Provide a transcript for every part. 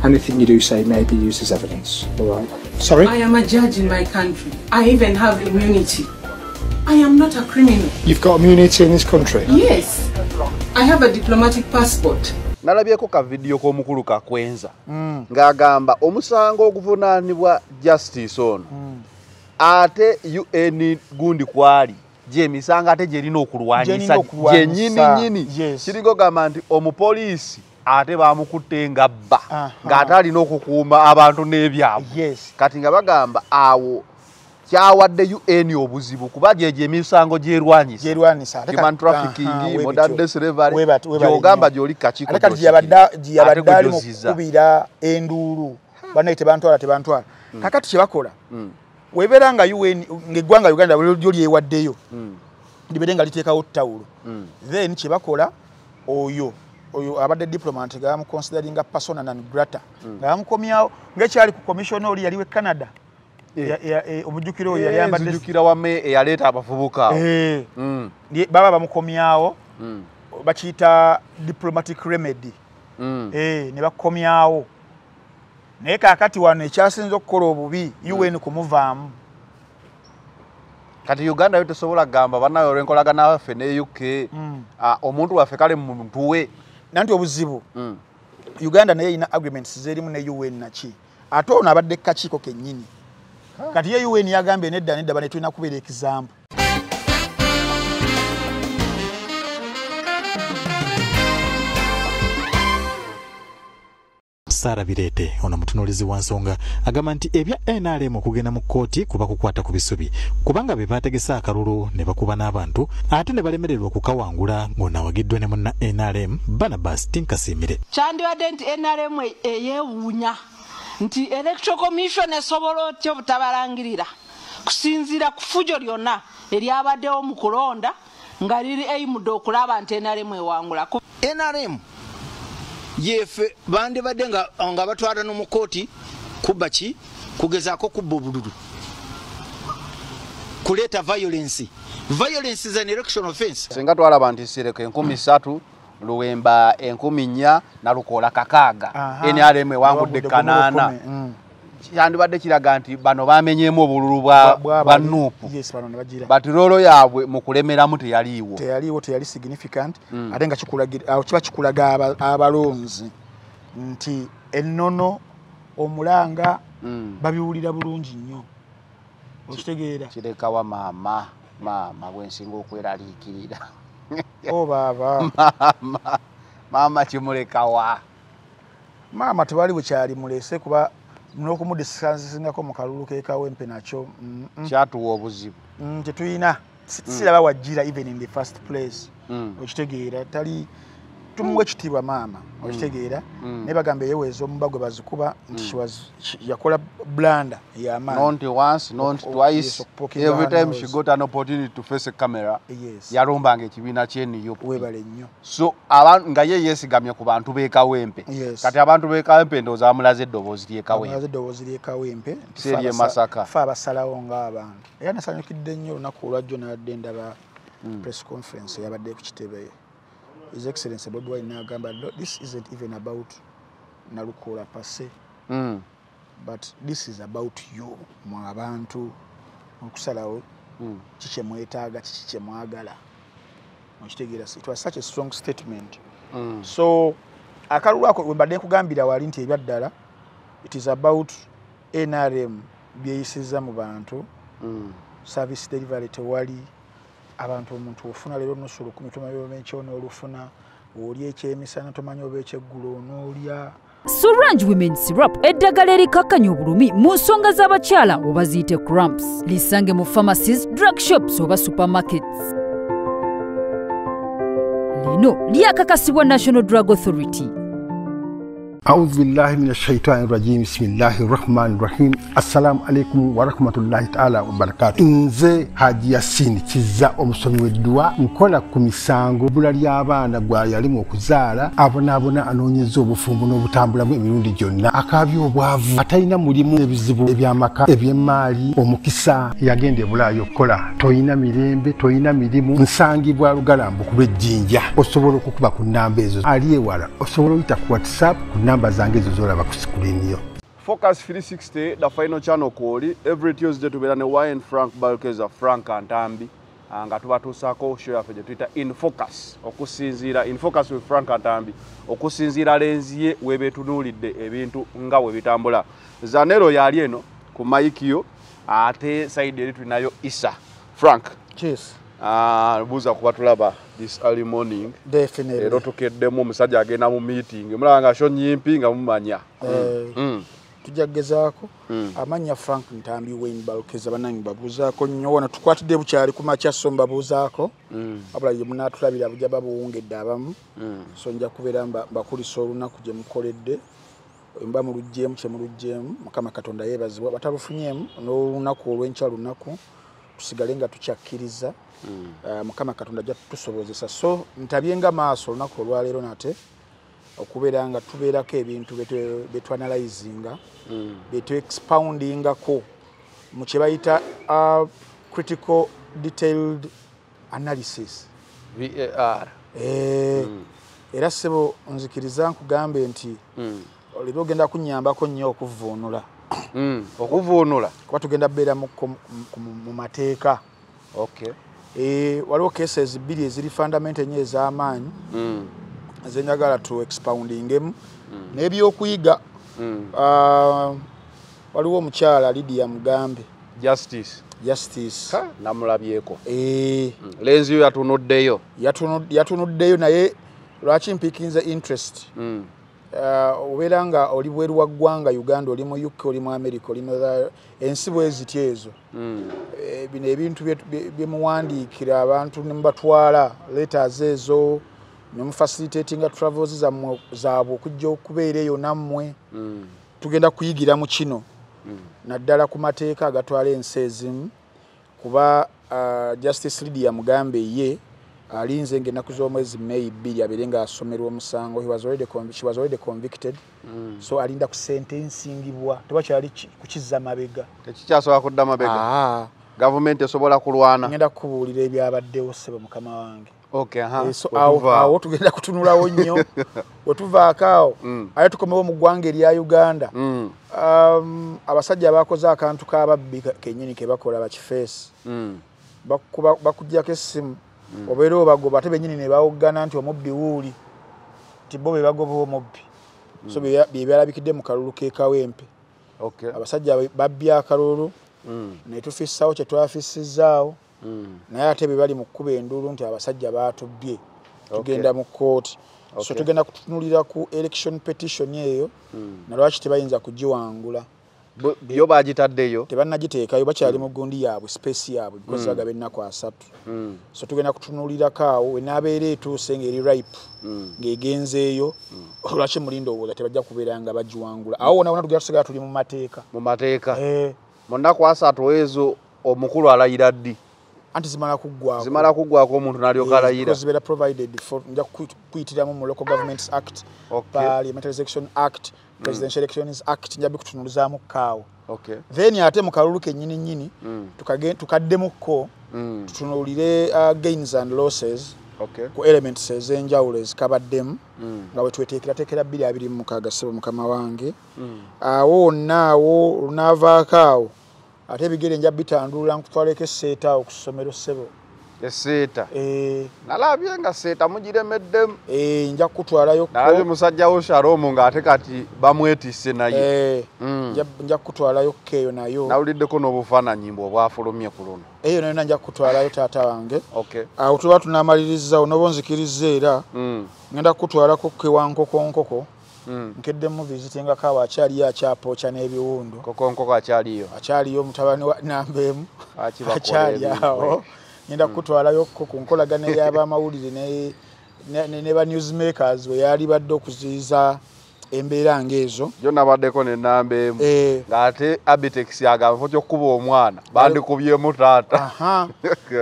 anything you do say may be used as evidence. All right? Sorry? I am a judge in my country. I even have immunity. I am not a criminal. You've got immunity in this country? Yes. I have a diplomatic passport. Nalabyeko ka video k'omukulu kakwenza ng'agamba omusango oguvunaanibwa Justice ono ate UN gundi kwali gye emisango ate gyerina okulwanyisa gyennyini kiriko gamba nti omupoliisi ate bamukutte nga bba ng'ate alina okukuuma abantu n'ebyabwe kati nga bagamba awo kyawadde UN obuzibu kuba gyegyo emisango gyerwanyisa human trafficking, modern day slavery gy'ogamba gy'oli kakiiko gyeyabadde ali mu kukubira enduulu bannaye tebantwala kakati kye bakola webeera nga UN ng'eggwanga Uganda lyo lyewaddeyo libeere nga liteekawo ttawulo then kye bakola oyo abadde diplomat nga bamuconsideringa persona non grata nga bamukomyawo ng'ekyali ku commission oli yaliwe Canada omujjukiro yali yambadde nzijukira wame eyaleeta abavubuka baba bamukomyawo bakiyita diplomatic remedy ne bakomyawo naye kaakati wano ekyasinza okukola obubi UN kumuvaamu kati Uganda yo tesobola gamba banayo olw'enkolagana waffe ne UK omuntu waffe kale muntu we nanti obuzibu Uganda naye ina agreements zerimu ne UN naki ate ono abadde kakiiko kennyini kati ye UN yagambye nedda bane tulina kubeera example Sara Birete ono mutunulizi wa nsonga agamba nti ebya NRM okugenda mu kkooti kuba kukwata ku bisubi kubanga be baategesa akalulu ne bakuba n'abantu ate ne balemererwa okukawangula ng'onaawagiddwa ne munna NRM Barnabas Tinkasimire kyandibadde nti NRM eyeewuunya nti Electoral Commission esobola otya obutabalangirira kusinziira ku fujo lyonna eryabaddewo mu kulonda nga liri aimed okulaba nti NRM ewangula NRM yefe bande badde nga batwala no mu kooti kuba ki kugezaako kubba obululu kuleeta violence is an election offense singa twalaba nti sireko 13 Luwemba 14 na Lukola kakaaga NRM ewangudde kanaana kyandibadde kiraga nti bano bamenyeemu obululu bwa Nuupu bati rolo yaabwe mu kulemeramu teyali significant ate nga kiba kikulaga abalonzi nti ennono omulanga babiwulira bulungi nnyo okitegeera kirekawa maama bwensinga okweraliikirira baba maama kimulekawa maama tewali bwekyali mulese kuba n'okumudisikansingako mu kalulu k'ekawempe nakyo kyatuwa obuzibu tetulina siraba wajjira even in the first place okitegeera tali tumuwe ekitiibwa maama okitegeera naye bagamba eyeweeza omumba gwe bazikuba nti yakola blanda y'amaanyi not once not twice every time she got an opportunity to face a camera yalumbanga ekibiina ky'eNUP webale nnyo so nga ye yeesigamye ku bantu b'ekawempe kati abantu b'ekawempe ndowooza bamulaze eddoboozi ly'ekawempe seri Masaka fe abasalawo ng'abantu era nasanyukidde nnyo olunaku olwajjo nadde ndaba press conference yabadde ku kitebe His Excellency Bobi Wine n'agamba this isn't even about Nalukola per se but this is about you mu abantu okusalawo kiki mwetaaga kiki kye mwagala okitegeera it was such a strong statement so akalulu ako wembadde nkugambira wali nti ebyaddala it is about NRM byeyisiza mu bantu service delivery tewali abantu omuntu ofuna lero nosolo 10 tomayo menchono olufuna oli ekyemisana tomanyo obekyeggulu onolya Surange Women Syrup eddagala erikakkanya obulumi mu nsonga z'abakyala oba ziyite cramps lisange mu pharmacies, drug shops oba supermarkets lino lyakakasibwa National Drug Authority. أعوذ بالله من الشيطان الرجيم بسم الله الرحمن الرحيم السلام عليكم ورحمة الله تعالى وبركاته nze Haji Yasin kiza omusomi w'eddwa nkola ku misango bula ly'abaana gwa yalimu okuzaala abonaabona anoonyeza obufumbo n'obutambulamu emirundi gyonna akabyo obwavu atalina mulimu ebizibu eby'amaka eby'emmaali omukisa yagenda ebulaayo okukola toyina mirembe toyina mirimu nsangibwa lugalambu ku lw'ejjinja osobola okukuba ku nnamba ezo ali ewala osobola oyita ku WhatsApp ku namba zange ezo zolaba ku screen yo. Focus 360, the final channel call. Every Tuesday tubeera ne Wine Frank Balkeza Frank Antambi. Nga tuba tusaako show yaffe gye tuyita In Focus. Okusinziira In Focus with Frank Antambi. Okusinziira lenzi ye webetunuulidde ebintu nga we bitambula. Zanero yali eno ku mic yo ate side eri tulinayo Isa. Frank. Cheers. Buuza kuba tulaba this early morning. Definitely. Ero tukeddemu omusajja agenda mu meeting. Mulaba nga sho nyimpi nga mumanya. Tujagezaako amanya Frank Ntambi Wayne Balkeza banangi babuuzaako nnyo wano tukwatidde bukyali ku makya so mbabuuzaako wabula ye munaatulabira bujja babuwungedde abamu so nja kubeera bakulisa olunaku gye mukoledde mba mulugjeemu kye mulugjeemu Mukama Katonda yeebazibwa batalufunyeemu n'olunaku olw'enkya lunaku tusigale nga tukyakkiriza Mukama Katonda ajja tusobozesa so ntabyenga maaso olunaku olwaleero nate okubeera nga tubeerako ebintu betwanalyzinga betwexpoundingako mu kye bayita critical detailed analysis VAR. Era ssebo nzikiriza nkugambe nti olibye ogenda kunnyambako nnyo okuvuunula okuvuunula kuba tugenda beera mu mateeka waliwo cases bbiri eziri fundamental nnyo ez'amaanyi zenjagala tu expoundingemu n'ebyokuyiga waliwo omukyala Lydia Mugambe Justice namulabyeko lenzi yo yatunuddeyo naye lwaki mpikinze interest obeera nga oli bweru wa ggwanga Uganda oli mu UK oli mu America oli mu ensi bwezityo ezo bino ebintu byemuwandiikira abantu ne mubatwala letters ezo facilitating travels zaabwe okujja okubeera eyo nammwe tugenda kuyigira mu kino naddala ku mateeka agatwala ensi ezimu kuba Justice Lydia Mugambe ye alinze ng'ennaku z'omwezi May 2 abeere ng'asomerwa omusango she was already convicted so alinda ku sentencingibwa tebakyali kukizza mabega tekikyasobola kudda mabega gavumenti esobola kulwana ngenda kukubuulira ebyabaddewo ssebo mukama wange so awo tugenda kutunulawo nnyo wetuvaako awo aye tukomewo mu ggwanga erya Uganda abasajja abakoze akantu k'ababbi kennyini ke bakola bakifeesi bakuggyako essimu obeera obagoba ate bennyini ne bawoggana nti omubbi wuuli nti bo be bagoba omubbi so byebyalabikidde mu kalulu k'ekawempe abasajja babbya akalulu ne tufissawo kye twafissizaawo naye ate be bali mu kkuba enduulu nti abasajja baatubbye tugenda mu kkooti so tugenda kutunulira ku election petition eyo nalwaki tebayinza kugiwangula yo bagitaddeyo tebannagiteekayo bakyali mu gundi yaabwe space yaabwe because bagaba ennaku 3 so tugenda kutunulirako awo wenaabeera etuuse ng'eri ripe ng'egenzeeyo olwaki mulinda obwoza tebajja kubeera nga bagiwangula awo wona tugenda tusigala tuli mu mateeka mu nnaku 3 ezo omukulu alayira ddi anti zimala kuggwako omuntu n'alyoka alayira zibeera provided for nja kuyitiramu mu Local Governments Act Parliamentary Election Act Presidential Elections Act nja bikutunulizaamu kaawo then ate mu kalulu kennyini nnyini tukaddemukko tutunulire gains and losses ku elements ez'enjawulo ezikabaddemu nga wetweteekerateekera 226 ssebo mukama wange awo wonnaawo lunaavaako awo ate ebigere nja bitandulula nkutwaleko esseeta awo ku ssomero ssebo esseeta nalabye nga seeta mugiremeddemu nja kukutwalayo nalabye musajja wo Sharomu ng'ate kati bamwetisse naye nja kukutwalayo eyo nayo nawuliddeko n'obufaananyi mbwe obwafulumye ku luno eyo nayo nja kukutwalayo taata wange awo tuba tunaamaliriza onoba onzikiriza era ngenda kukutwalako kewankokonkoko nkedde mu visitingako awo akyaliyo akyapooca n'ebiwundu kokonkoko akyaliyo mutabani wa Nambeemu akyali awo ngenda kukutwalayo ku nkolagana ey'abamawulire ne ba newsmakers we yali badde okuziyiza embeera ng'ezo yo nabaddeko ne Nambeemu ng'ate Abitex agamba kyokkuba omwana bandikubyemu taata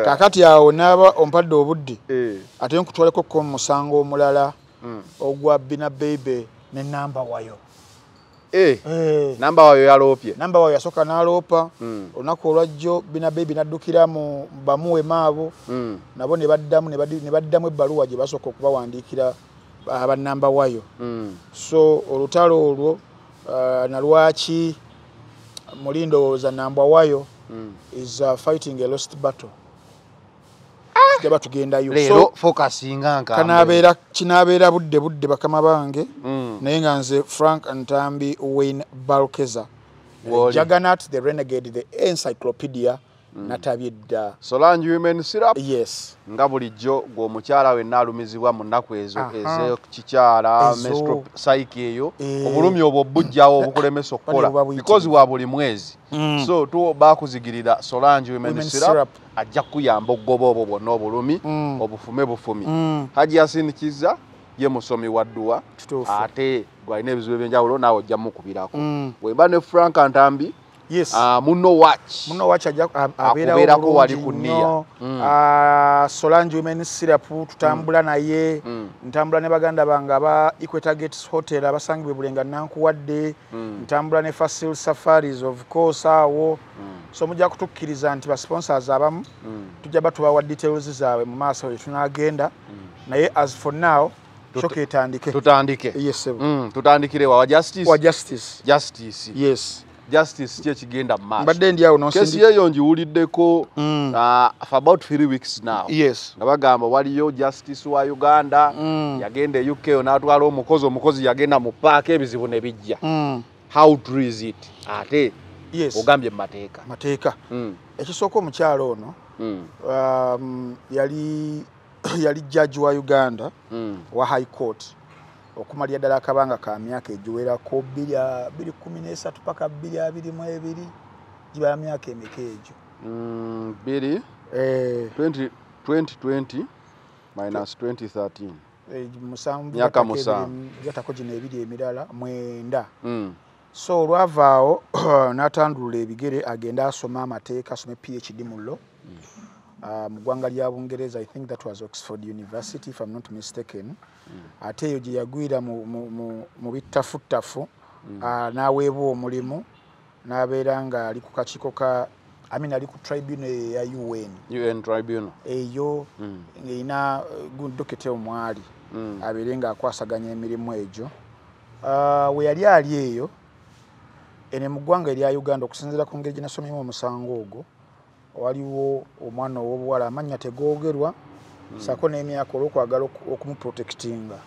kakati awo naaba ompadde obudde ate nkutwaleko ko musango omulala ogwa Bina Baby ne namba wayo namba wayo yaloopye namba wayo yasooka n'aloopa olunaku olwajjo Bina Baby naddukira mu bamuwe maabo nabo ne baddamu ebbaluwa gye basooka okubawandiikira abannamba wayo so olutalo olwo nalwaki mulindo za namba wayo is fighting a lost battle jaba tugendayo lero focusinga nka kinabeera budde bakama bange naye nga nze Frank Ntambi Wayne Balkeza Juggernaut the Renegade the Encyclopedia natabyedda Solange Women Syrup yes nga bulijjo gwomukyala we nalumizibwa mu nnaku ezo kikyala menstrual cycle eyo obulumi obwo bujjawo obukulemesa okukola because wa buli mwezi so tu bakuzigirira Solange Women Syrup ajja kuyamba okugoba obwo bwonna obulumi bufumi Haji Yasin Kiza ye musomi wa dduwa ate gwalina ebizibu ebyenjawulo naawe ojja mukubirako wemba ne Frank Ntambi yes muno watch abeerako wali kunniya Solange Women Syrup tutambula naye ntambula ne baganda bange aba Equator Gates Hotel abasangibwe Bulenga nankuwadde ntambula ne Fasil Safaris of course awo so mujja kutukkiriza nti ba sponsors abamu tujja batubawa details zaabwe mu maaso tunagenda naye as for now tutandike yes tutandikire wa justice yes justice kye kigenda maaso mbadde ndi awo kesi yeyo njiwuliddeko for about 3 weeks now yes nga bagamba waliyo justice wa Uganda yagenda UK n'atwala omukozi yagenda mu park ebizibu ne bijja how true is it ate yes ogambye mateeka ekisooka omukyalo ono yali judge wa Uganda wa High Court okumalya ddala akabanga ka myaka egiwerako 2013 paka 2022 giba myaka emeka egyo 2020 minus 2013 musanvu myaka musanvu yatako gino ebiri emirala mwenda so olwavaawo n'atandulula ebigere agenda asoma amateeka asome PhD mu law mu ggwanga lya Bungereza I think that was Oxford University if I'm not mistaken ate eyo gye yagwira mu bittafuttafu n'aweebwa omulimu n'abeera nga ali ku kakiiko ka ali ku tribunal ya UN tribunal eyo ng'erina Dokete omwali abeere ng'akwasaganya emirimu egyo we yali ali eyo ene mu ggwanga erya Uganda okusinziira ku ngeri gye nasomyemu omusango ogwo waliwo omwana ow'obuwala amanya tegoogerwa sako n'emyaka olw'okwagala okumuprotectinga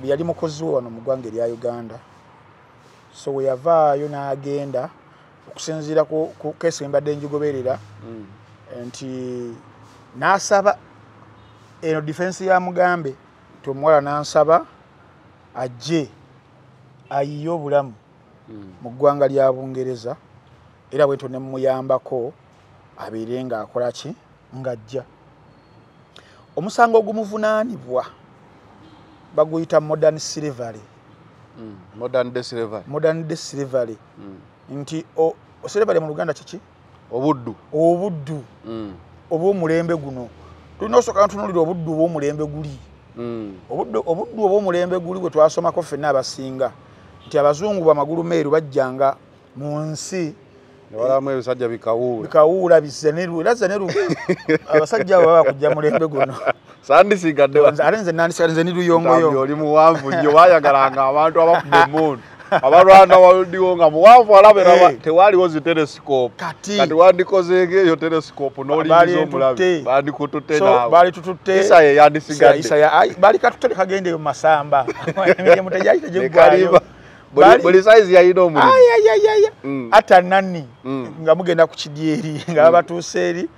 yali mukozi we wano mu ggwanga erya Uganda so we yavaayo n'agenda okusinziira ku keesi embadde njigoberera nti n'asaba eno defense ya Mugambe nti omuwala n'ansaba ajje ayiye obulamu mu ggwanga lya Bungereza era bwe tonne muyambako abeere ng'akola ki ng'ajja omusango ogumuvunaanibwa baguyita modern slavery nti slavery mu Luganda kiki obuddu obw'omulembe guno tulina osooka ntunuulira obuddu obw'omulembe guli obuddu obw'omulembe guli bwe twasomako ffenna abasinga nti abazungu bamagulu meeru bajjanga mu nsi walamu ebisajja bikawuula bizeneru era zeneru abasajja abo baba kujja mulembe guno sandisigadde ate nze nandisigadde niruyongoyo oli muwanvu nnyo bayagalanga abantu abakuba emundu abalwana waliwo nga muwanvu alabera tewaliwo zi telescope kati wandikozeeko eyo telescope n'olingiza omulabe bandikututte nawe bali tututte Isaya yandisigadde bali katutte kagendeyo mu masamba emirimu tegyayita gyegwayo buli size yalina omulimu ata nani nga mugenda ku kidyeri nga babatuuse eri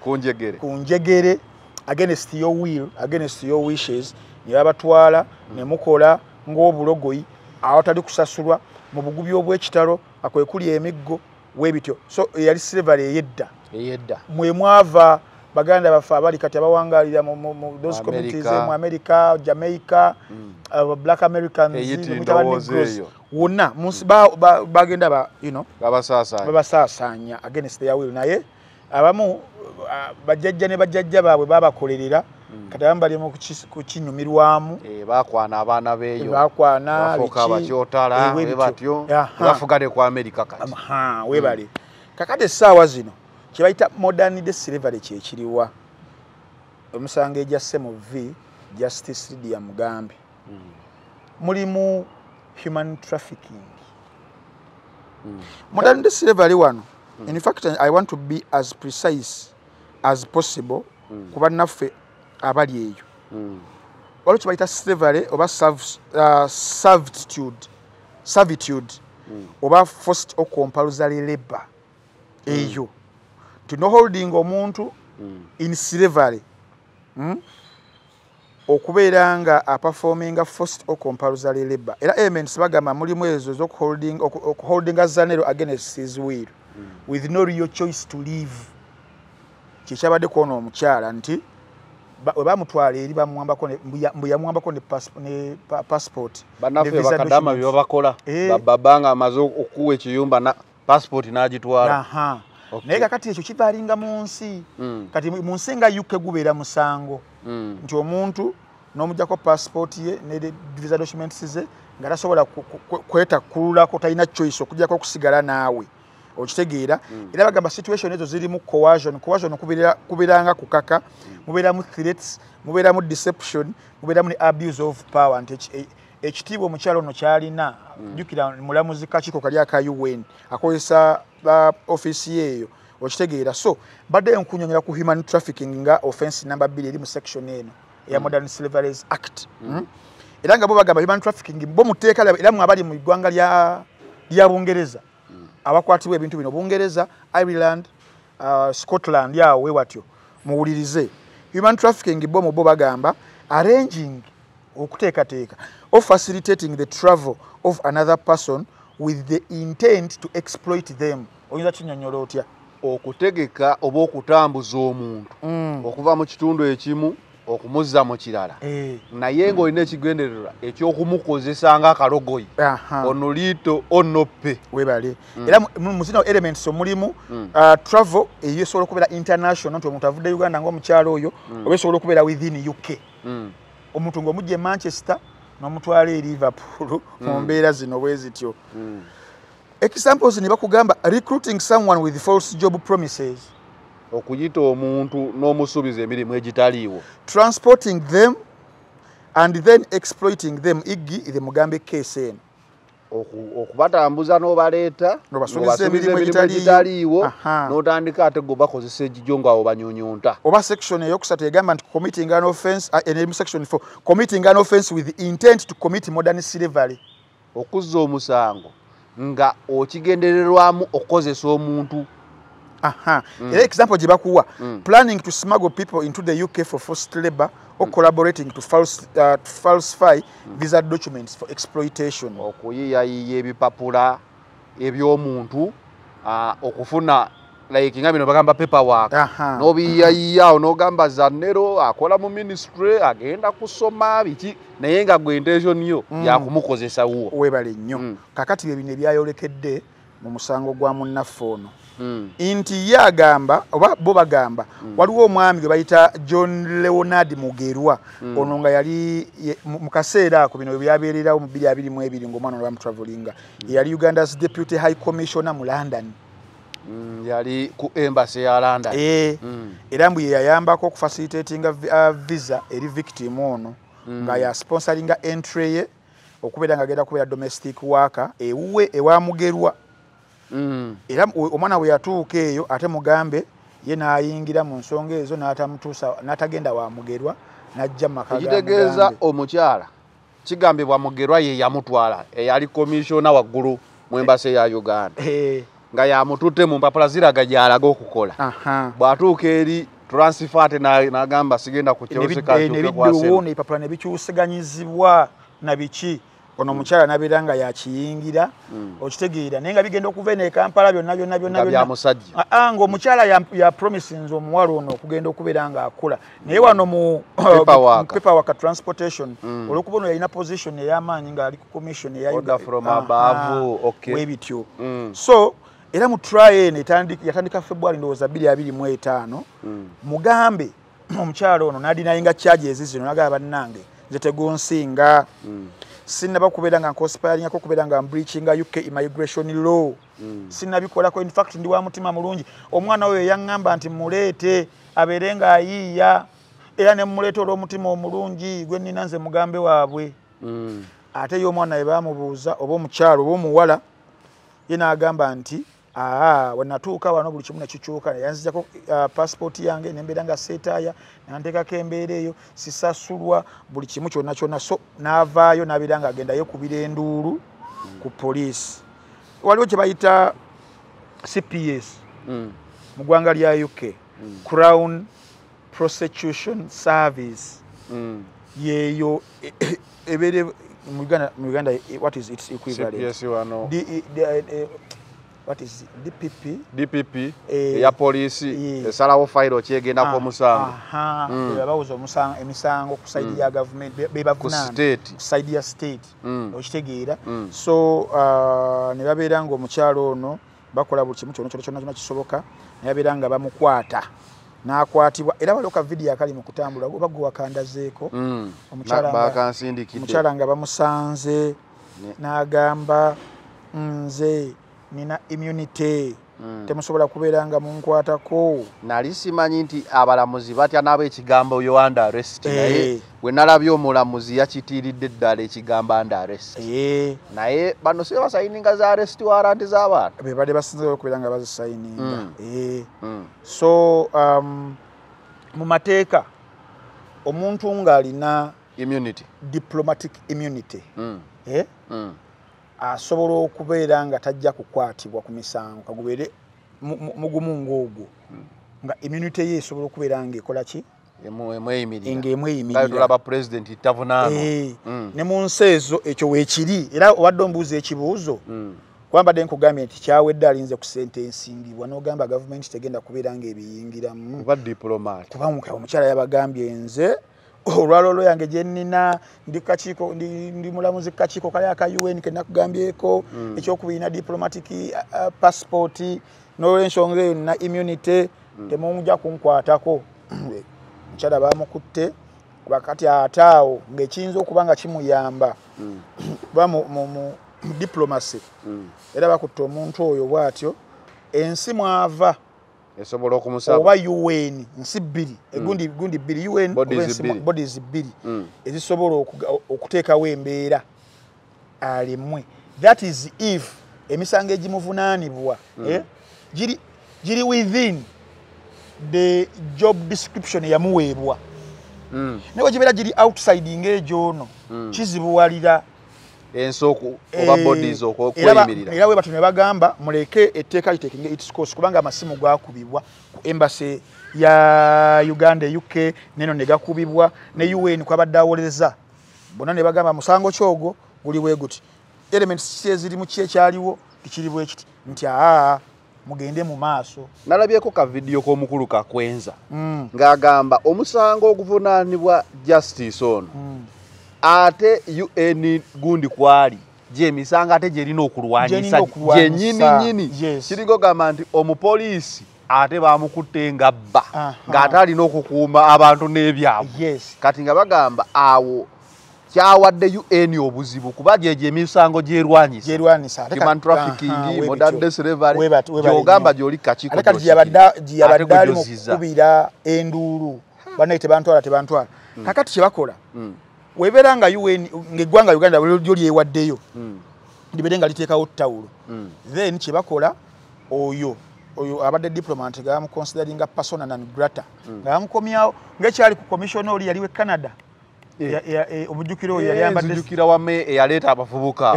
ku njegere against your will against your wishes ne babatwala ne mukola ng'obulogoyi awatali kusasulwa mu bugubi obw'ekitalo akwekuli emiggo webityo so yali slavery eyedda mwe mwava baganda baffe abali kati abawangalira mu those communities mu America Jamaica black Americans wonna munsi bagenda babasaasanya against their will naye abamu bajjajja ne bajjajja baabwe babakolerera kati abamu bali mu kukinyumirwamu bakwana abaana beeyo bakwana abakyotala webatyo bafugade ku America kati webale kakati essaawa zino kye bayita modern day slavery kyekiriwa omusango ejasse mu V Justice Lydia Mugambe mulimu human trafficking modern day slavery wano in fact I want to be as precise as possible kuba naffe abali eyo waliwo kibayita slavery oba servitude oba forced or compulsory labor eyo tino holding omuntu in slavery okubeera nga aperforminga forced or compulsory labor era elements bagamba mulimu ezo holding a zanero against his will with no real choice to live kikyabadde kuona omukyala nti bamutwala eri bamwambako ne passport banaffe bakadama bye bakola babanga amaze okuwa ekiyumba na passport n'agitwala naye kakati ekyo kivalinga mu nsi kati mu nsi nga UK gubeera musango nti omuntu n'omujjako passport ye ne visa documents ze nga tasobola kwetakululako talina choice okujjako okusigala naawe okitegeera era bagamba situation ezo zirimu coercion kubeeranga kukaka mubeeramu threats mubeeramu deception mubeeramu ne abuse of power nti ekitiibwa omukyalo ono kyalina jjukira mulamuzi kakiiko kali aka UN akozesa office yeeyo okitegeera so badde nkunyonyola ku human trafficking nga offense number 2 eri mu section eno eya Modern Slavery Act era nga bo bagamba human trafficking bo muteeka era mu abali mu ggwanga lya Bungereza abakwatibwa ebintu bino Bungereza Ireland Scotland yawo wewatyo muwulirize human trafficking bo bagamba arranging okuteekateeka or facilitating the travel of another person with the intent to exploit them oyinza kinyonyola otya okutegeka oba okutambuza omuntu okuva mu kitundu ekimu okumuzza mu kirala naye ng'olina ekigendererwa ekyokumukozesa ng'akalogoyi ono liito onoppe webale era mu zino elements mulimu travel eyo esobola okubeera international nti omuntu avudde Uganda ng'omukyalo oyo oba esobola okubeera within UK omuntu ng'omujja e Manchester n'omutwala e Liverpool mu mbeera zino bwe zityo examples ne bakugamba recruiting someone with false job promises okuyita omuntu n'omusuubiza emirimu egitaliiwo transporting them and then exploiting them the Mugambe case eno okubatambuza n'obaleeta n'obasuubiza emirimu egitaliiwo n'otandika ate go bakozesa egijo ng'awo banyonyonta oba section eyokusatu egamba nti committing an offense and section 4 committing an offense with intent to commit modern slavery okuzza omusango nga okigendererwamu okukozesa omuntu era example gye bakuwa planning to smuggle people into the UK for forced labor or collaborating to falsify visa documents for exploitation okuyiyayiya ebipapula eby'omuntu okufuna like nga bino bagamba paperwork n'obiyiyayiya n'ogamba Zanero akola mu ministry agenda kusoma biki naye nga gwe intention yo yakumukozesa wuwo webale nnyo kakati bye bino ebyayolekedde mu musango gwa munnaffe ono inti ye agamba oba bo bagamba waliwo omwami gwe bayita John Leonard Mugerwa ono nga yali mu kaseera ako bino byabeererawo mu 2022 ng'omwana bamutravelinga yali Uganda's Deputy High Commissioner mu London yali ku embassy ya London era mbu ye yayambako okufacilitatinga visa eri victim ono nga ya sponsoringa entry ye okubeera nga agenda kubeera domestic worker ewuwe ewa Mugerwa era omwana bwe yatuuka eyo ate Mugambe ye n'ayingira mu nsonga ezo n'atamutuusa n'atagenda wa Mugerwa n'ajja maka kitegeeza omukyala kigambibwa Mugerwa ye yamutwala eyali commissioner waggulu mu embassy ya Uganda nga yamututte mu mpapula ziraga gy'alaga okukola bw'atuuka eri transfer ate n'agamba sigenda kukyoseka nebidduwo n'ebipapula ne bikyusaganyizibwa na biki ono omukyala nabeera nga yakiyingira okitegeera naye nga bigenda okuva eno e Kampala byonna byamusajja ng'omukyala ya promisinze omuwala ono okugenda okubeera nga akola naye wano mu paperwork transportation olwokuba ono yalina position ey'amaanyi ng'ali ku commission eyawebityo so era mu try eno yatandika February ndowooza 2025 Mugambe omukyala ono n'adinayinga charges zino n'agamba bannange nze tegonsinga sinaba kubeera nga nkonspiring ko kubeera nga breaching UK immigration law sinabikolako in fact ndi wa mutima mulungi omwana oyo yangamba nti muleete abeere nga ayiiya era ne muleeta olw'omutima omulungi gwe nnina nze mugambe waabwe ate ye omwana we baamubuuza oba omukyalo oba omuwala ye n'agamba nti we natuuka wano buli kimu nekikyuka yanzijako passport yange nembeera nga seetaaya nanteekako embeera eyo sisasulwa buli kimu kyonna kyonna so n'avaayo n'abeera nga agenda yekubira enduulu ku poliisi waliwo kye bayita CPS mu ggwanga lya UK Crown Prosecution Service yeyo ebere mu Uganda what is its equivalent CPS wano what is it? DPP ya polisi esalawo file kyegenda ko musango bawuza omusango emisango ku side ya government bebavunana ku side ya state okitegeera so ne babeera ngo omukyalo ono bakola buli kimu kyonna kisoboka ne babeera nga bamukwata n'akwatibwa era waliwo ka video akali mu kutambula oba gwe wakandazeeko omukyala nga bamusanze n'agamba nze nina immunity temusobola kubeera nga munkwatako nali simanyi nti abalamuzi batya nabo ekigambo yo under arrest naye bwe nalabye omulamuzi yakitiiridde eddala ekigambo under arrest naye bano si basayininga za arrest warrant z'abantu be badde basinzeewo okubeera nga bazisayininga so mu mateeka omuntu ng'alina immunity diplomatic immunity asobola okubeera nga tajja kukwatibwa ku misango kagubeere mugumu ng'ogwo nga immunity ye esobola okubeera ng'ekola ki tulaba president tavunaano ne mu nsi ezo ekyo weekiri era obadde ombuuza ekibuuzo kwambadde nkugambye nti kyawedde alinze ku senteensingibwa n'ogamba gavumenti tegenda kubeera ng'ebiyingiramu kuba omukyala yabagambye nze olwalolo yange gye nnina ndi mulamuzi kakiiko kali aka UN ke nakugambyeko ekyokubirina diplomatic passport n'olw'ensonga eyo nina immunity temujja kunkwatako mukyala baamukutte wakati ate awo ng'ekiyinza okuba nga kimuyamba kuba mu diplomacy era bakutte omuntu oyo bw'atyo ensi mwava esobola okumusaba oba UN nsi bbiri gundi bbiri UN bodies bbiri ezisobola okuteekawo embeera alimwe that is if emisango egimuvunaanibwa giri within the job description yamuweebwa naye gibeera giri outside ng'egyo ono kizibuwalira ensoko oba bodies okweyimirira era we batu ne bagamba muleke etteeka liteekenga its course kubanga amasimu gwakubibwa ku embassy ya Uganda UK neno ne gakubibwa ne UN kwabadde awoleza bonna ne bagamba musango kyogo guli bwe guti elements ziri mu kyekyaliwo tikiri bwe kiti nti mugende mu maaso nalabyeko ka video k'omukulu kakwenza ng'agamba omusango oguvunaanibwa justice ono ate UN gundi kwali je misanga ate jerina okulwanyisa je nyini kirigo gamba nti omupoliisi ate bamukutte nga bba ng'ate n'okukuuma abantu n'ebyabwe kati nga bagamba awo kyawadde UN obuzibu kuba je emisango gyerwanyisa human trafficking modern day slavery gyogamba gyoli kakiiko gyabadde mukubira enduulu banaye tebantwala kakati kyebakola webeera nga UN ng'eggwanga Uganda lyo lyewaddeyo libeere nga liteekawo ttawulo then kyebakola oyo abadde diplomat nga bamuconsideringa persona non grata nga bamukomyawo ng'ekyali ku commission oli yaliwe Canada omujjukiro oyo yali ambadde wame eyaleeta abavubuka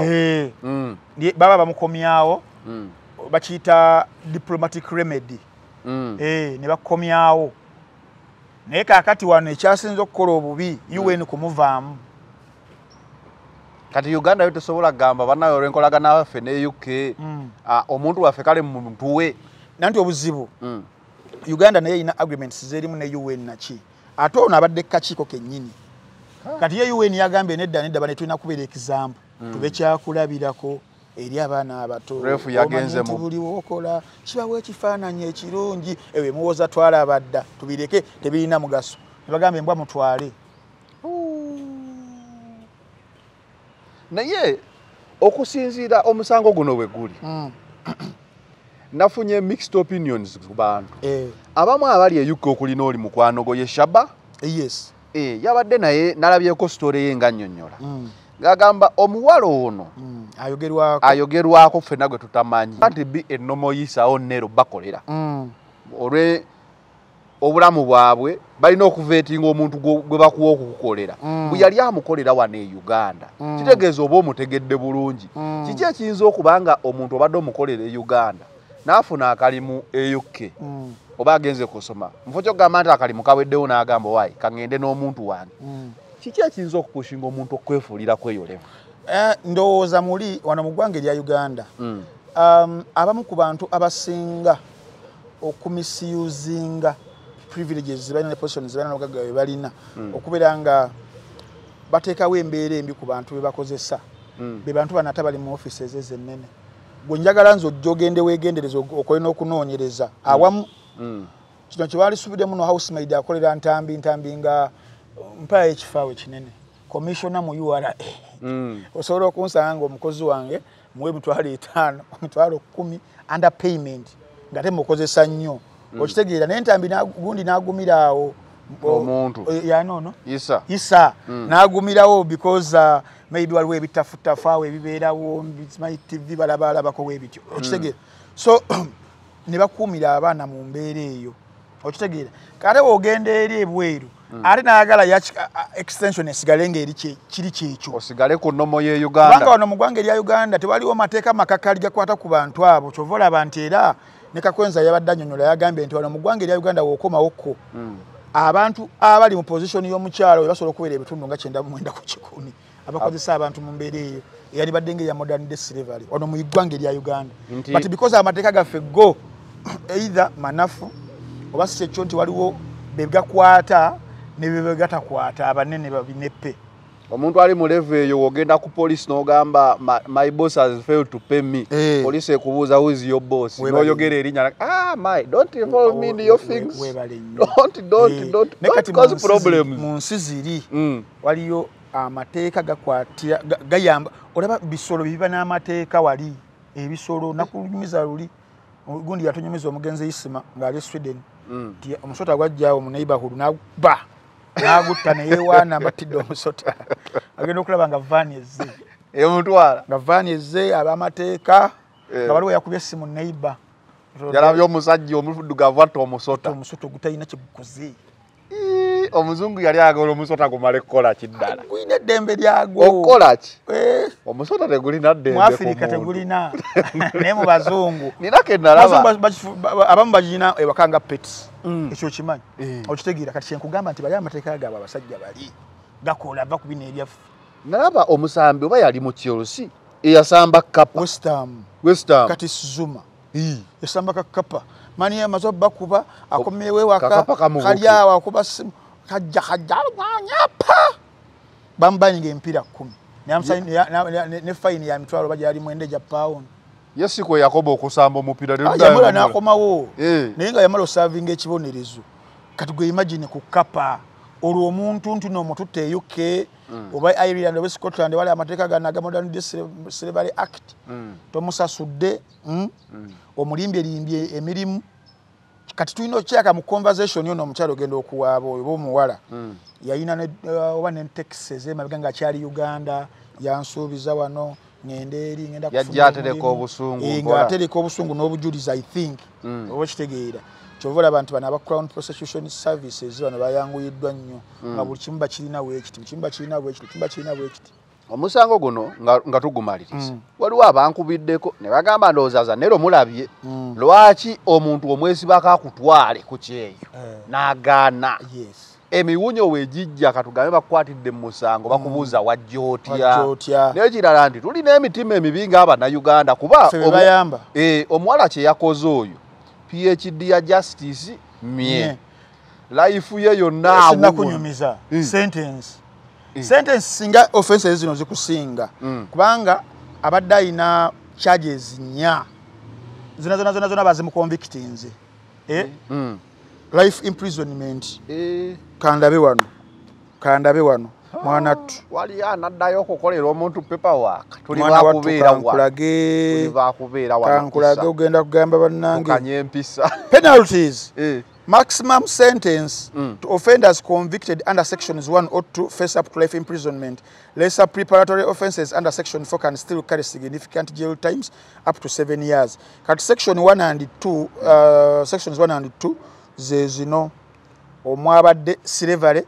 baba bamukomyawo bakiyita diplomatic remedy ne bakomyawo naye kaakati wano ekyasinza okukola obubi UN kumuvaamu kati Uganda yo tesobola gamba banayo olw'enkolagana waffe ne UK omuntu waffe kale muntu we nanti obuzibu Uganda naye erina agreements zerimu ne UN naki ate ono abadde kakiiko kennyini kati ye UN yagambye nedda bane tulina kubeera ekizambu tube kyakulabirako eri abaana abato refu yagenze mu buli wokola kibawe ekifaananyi ekirungi ewe muwoza twala abadda tubireke tebirina mugaso nibagambe mbwa mutwale naye okusinziira omusango guno bwe guli nafunye mixed opinions ku bantu abamu abali e UK okulina oli mukwano go ye Shaba yes yabadde naye nalabyeko story ye nga nnyonnyola ng'agamba omuwala ono ayogerwako ffenna gwe tutamanyi anti bi ennomo yisawo nero bakolera olwe obulamu bwabwe balina okuveetinga omuntu gwe bakuwa okukukolera bwe yali amukolera wano e Uganda kitegeeza oba omutegedde bulungi kiki ekiyinza okuba nga omuntu obadde omukolera e Uganda n'afuna akalimu e UK oba agenze kusoma mufo kyogamba nti akalimu kaweddewo n'agamba waayi kaŋŋende n'omuntu wange kiki ekiyinza okupushinga omuntu okwefuulira kweyolemu ndowooza muli wano mu ggwanga erya Uganda abamu ku bantu abasinga okumisiyuzinga privileges zibalina ne positions zibalina n'obugagga bwe balina okubeera nga bateekawo embeera embi ku bantu be bakozesa be bantu bano ate bali mu offices ezennene gwe njagala nze ojja ogende weegendereza okole n'okunoonyereza awamu kino kye balisubiddemu no housemaid akolera ntambi nga mpaya ekifaawe kinene commissioner mu URA osobola okunsanga ng'omukozi wange muwe $5,000 $10,000 under payment nga temukozesa nnyo okitegeera naye ntambi gundi n'agumirawo omuntu yanono isa n'agumirawo because maybe waliwo ebitafutafu awo ebibeerawo TV balabalabako webityo okitegeera so ne bakuumira abaana mu mbeera eyo okitegeera kale ogenda eri ebweru ate n'ayagala extension esigale ng'eri kiri kyekyo osigale ku nnomo ye Uganda kubanga wano mu ggwanga erya Uganda tewaliwo mateeka makakali gakwata ku bantu abo kyova olaba nti era ne Kakwenza yabadde annyonnyola yagambye nti wano mu ggwanga erya Uganda w'okomawokko abantu abali mu position y'omukyalo basobola okubeera ebitundu nga 99 ku kikumi abakozesa abantu mu mbeera eyo eyali badde ng'eya modern day slavery wano mu ggwanga erya Uganda but because amateeka gaffe go either manafu oba si kyekyo nti waliwo begakwata ne bebe gatakwata abanene babineppe omuntu ali mu level eyo ogenda ku police n'ogamba my boss has failed to pay me police ekubuuza who is your boss n'oyogera erinnya my don't involve me in your things don't cause problems mu nsi ziri waliyo amateeka gakwatira gayamba olaba bisolo biba n'amateeka wali ebisolo nakulumiza luli gundi yatunyumiza omugenzi Isima ng'ali Sweden omusota gwajjaawo mu neighborhood n'agutta ne yeewaana batidde omusota agenda okulaba nga vaani ezze emutwala nga vaani ezze ab'amateeka nga waliwo yakubye essimu neighbor yalabye omusajja omuddugavu atta omusota ogutalina kye gukoze omuzungu yali agala omusota gumale kukola kiddala gulina eddembe lyagwo okukola ki omusota tegulina ddembe mu Afirika tegulina naye mu bazungu nina ke nalaba abamu bagina ewaka nga pets ekyo kimanyi okitegeera kati kyenkugamba nti bali amateeka gaabwe abasajja bali gakola ava ku bino ebyaffe nalaba omusambi oba yali mu Chelsea eyasamba kapa West Ham kati Zuma yasamba kakapa mani amaze bakuba akomewe waka kali awo akuba kajja nyapa bambaninga empira 10 ne fine ya mitwalo baje ali mwende ja pound yesiko yakobo okusamba omupira yamala nakomawo naye nga yamala serving ekibonerezo kati gwe imagine ku kapa olwo omuntu ntuno omututte UK oba Ireland oba Scotland wale amateeka ganaga modern day slavery act tomusasudde omulimbye emirimu kati tulina okyaka mu conversation yono omukyalo genda okuwaaba oba omuwala yayina oba ne taxes emabega nga akyali Uganda yansuubiza wano ngende eri ngenda kufuna atereko obusungu nga atereko obusungu n'obujulizi I think oba kitegeera kyova abantu bano aba Crown Prosecution Services bano bayanguyiddwa nnyo nga buli kimu bakirina weekiti omusango guno nga tugumaliriza waliwo abankubiddeko ne bagamba ndowooza nero mulabye lwaki omuntu omwesibako akutwale ku kyeyo n'agaana emiwunyo weegijja katugambe bakukwatidde mu musango bakubuuza wajja otya n'ekirala nti tulina emitima emibi ng'Abannayuganda kuba omuwala kye yakoze oyo PhD ya Justice life ye yonna sinakunyumiza sentence singa offenses zino zikusinga kubanga abadde ayina charges 4 zona bazimu convictings life imprisonment kandabe wano mwana tu wali anaddayo okukolera omuntu paperwork tuli bakubeera kankulage ogenda kugamba bannange kanye empisa penalties Maximum sentence to offenders convicted under sections 1 or 2 face up to life imprisonment. Lesser preparatory offences under section 4 can still carry significant jail times up to 7 years. Kat section 1 and 2, sections 1 and 2, there's omwabadde slavery,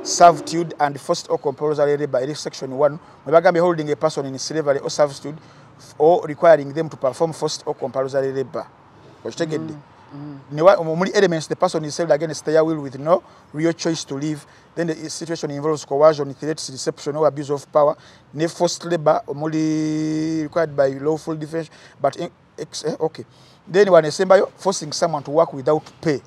servitude and forced or compulsory labor. In section 1, we are holding a person in slavery or servitude or requiring them to perform forced or compulsory labor. Elements, the person is held against their will with no real choice to live. Then the situation involves coercion, threats, deception, or abuse of power. No forced labor only required by lawful defense. But okay. Then when forcing someone to work without pay,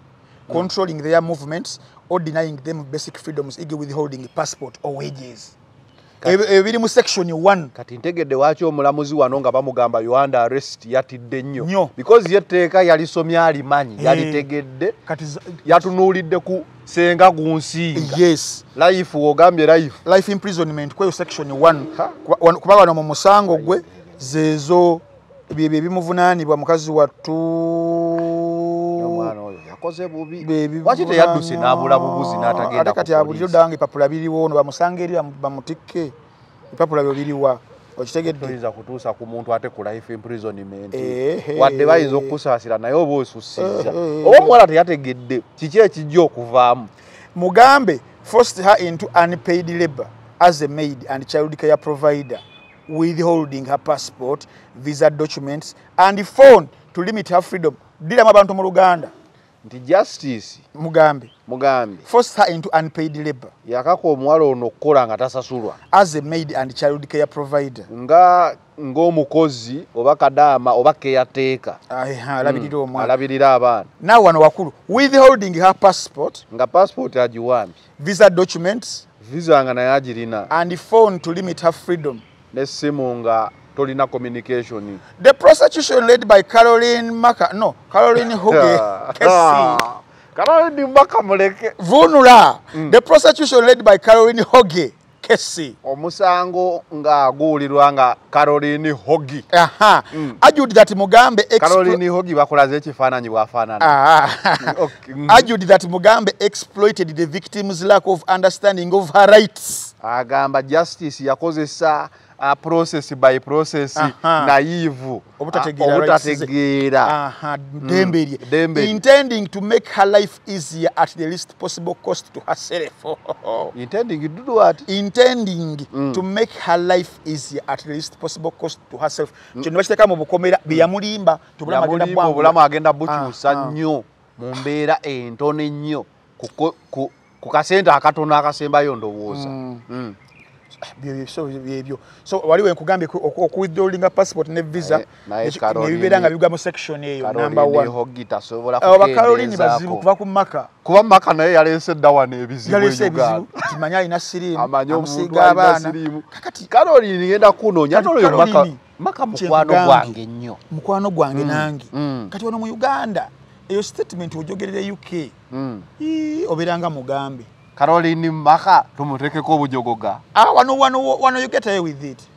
controlling their movements, or denying them basic freedoms, withholding a passport or wages. Ebiri mu section 1 kati ntegedde wacho omulamuzi wano nga bamugamba you under arrest yatidde nnyo because yetteeka yalisomya alimanyi yalitegedde kati yatunuulidde ku senga gunsinga yes life ogambye life imprisonment kweyo section 1 kuba wano mu musango gwe zezo byebye bimuvunaanibwa mukazi wattu omwana oyo yakoze bubi wakite yadduse n'abula bubuzi n'atagenda ate kati abuliro dange papula biriwo no bamusanga eri bamutikke papula byo biriwa okitegedde toyinza kutuusa ku muntu ate ku life imprisonment wadde bayinza okukusaasira naye oba osusiza oba omuwala teyategedde kiki ekijja okuvaamu mugambe forced her into unpaid labor as a maid and child care provider, withholding her passport, visa documents, and phone to limit her freedom. Dila mabantu mu Luganda. Nti justice Mugambe forced her into unpaid labor. Yakako omuwala ono okukola nga tasasulwa. As a maid and child care provider. Ng'omukozi oba kadaama oba caretaker. Alabirira omwana. Alabirira abaana. Now wano wakulu withholding her passport. Nga passport agiwambi. Visa documents. Visa nga naye agirina. And phone to limit her freedom. Nessimu nga tolina communication. The prosecution led by Caroline Hoge Caroline Maka muleke Vunula. The prosecution led by Caroline Hoge Kesi. Omusango nga agulirwa nga Caroline Hogi. Argued that Mugambe Caroline Hogi bakolaze ekifaananyi bwafaanana. Argued that Mugambe exploited the victim's lack of understanding of her rights. Agamba justice yakozesa process by process naive obutategeera intending to make her life easier at the least possible cost to herself. Intending to do what? Intending to make her life easier at the least possible cost to herself. Kino bakiteka mu bukomera byamulimba obulamu agenda bukyusa nnyo mu mbeera entono ennyo ku kasente akatono akasembayo ndowooza. So waliwe nkugambye withholding a passport ne visa nebibera nga bigwa mu section eyo number 1. Caroline bazibu kuva ku Maka. Kuba Maka naye yalese ddawa n'ebizibu Uganda. Timanya alina sirimu. Amusiga abaana. Kakati Caroline ngenda kunoonya ntono Maka mukwano gwange nnyo. Mukwano gwange nange. Kati wano mu Uganda eyo statement ojogerere UK. Oberanga Mugambe. Caroline Maka tumutekeko obujogoga. Wano you get away with it.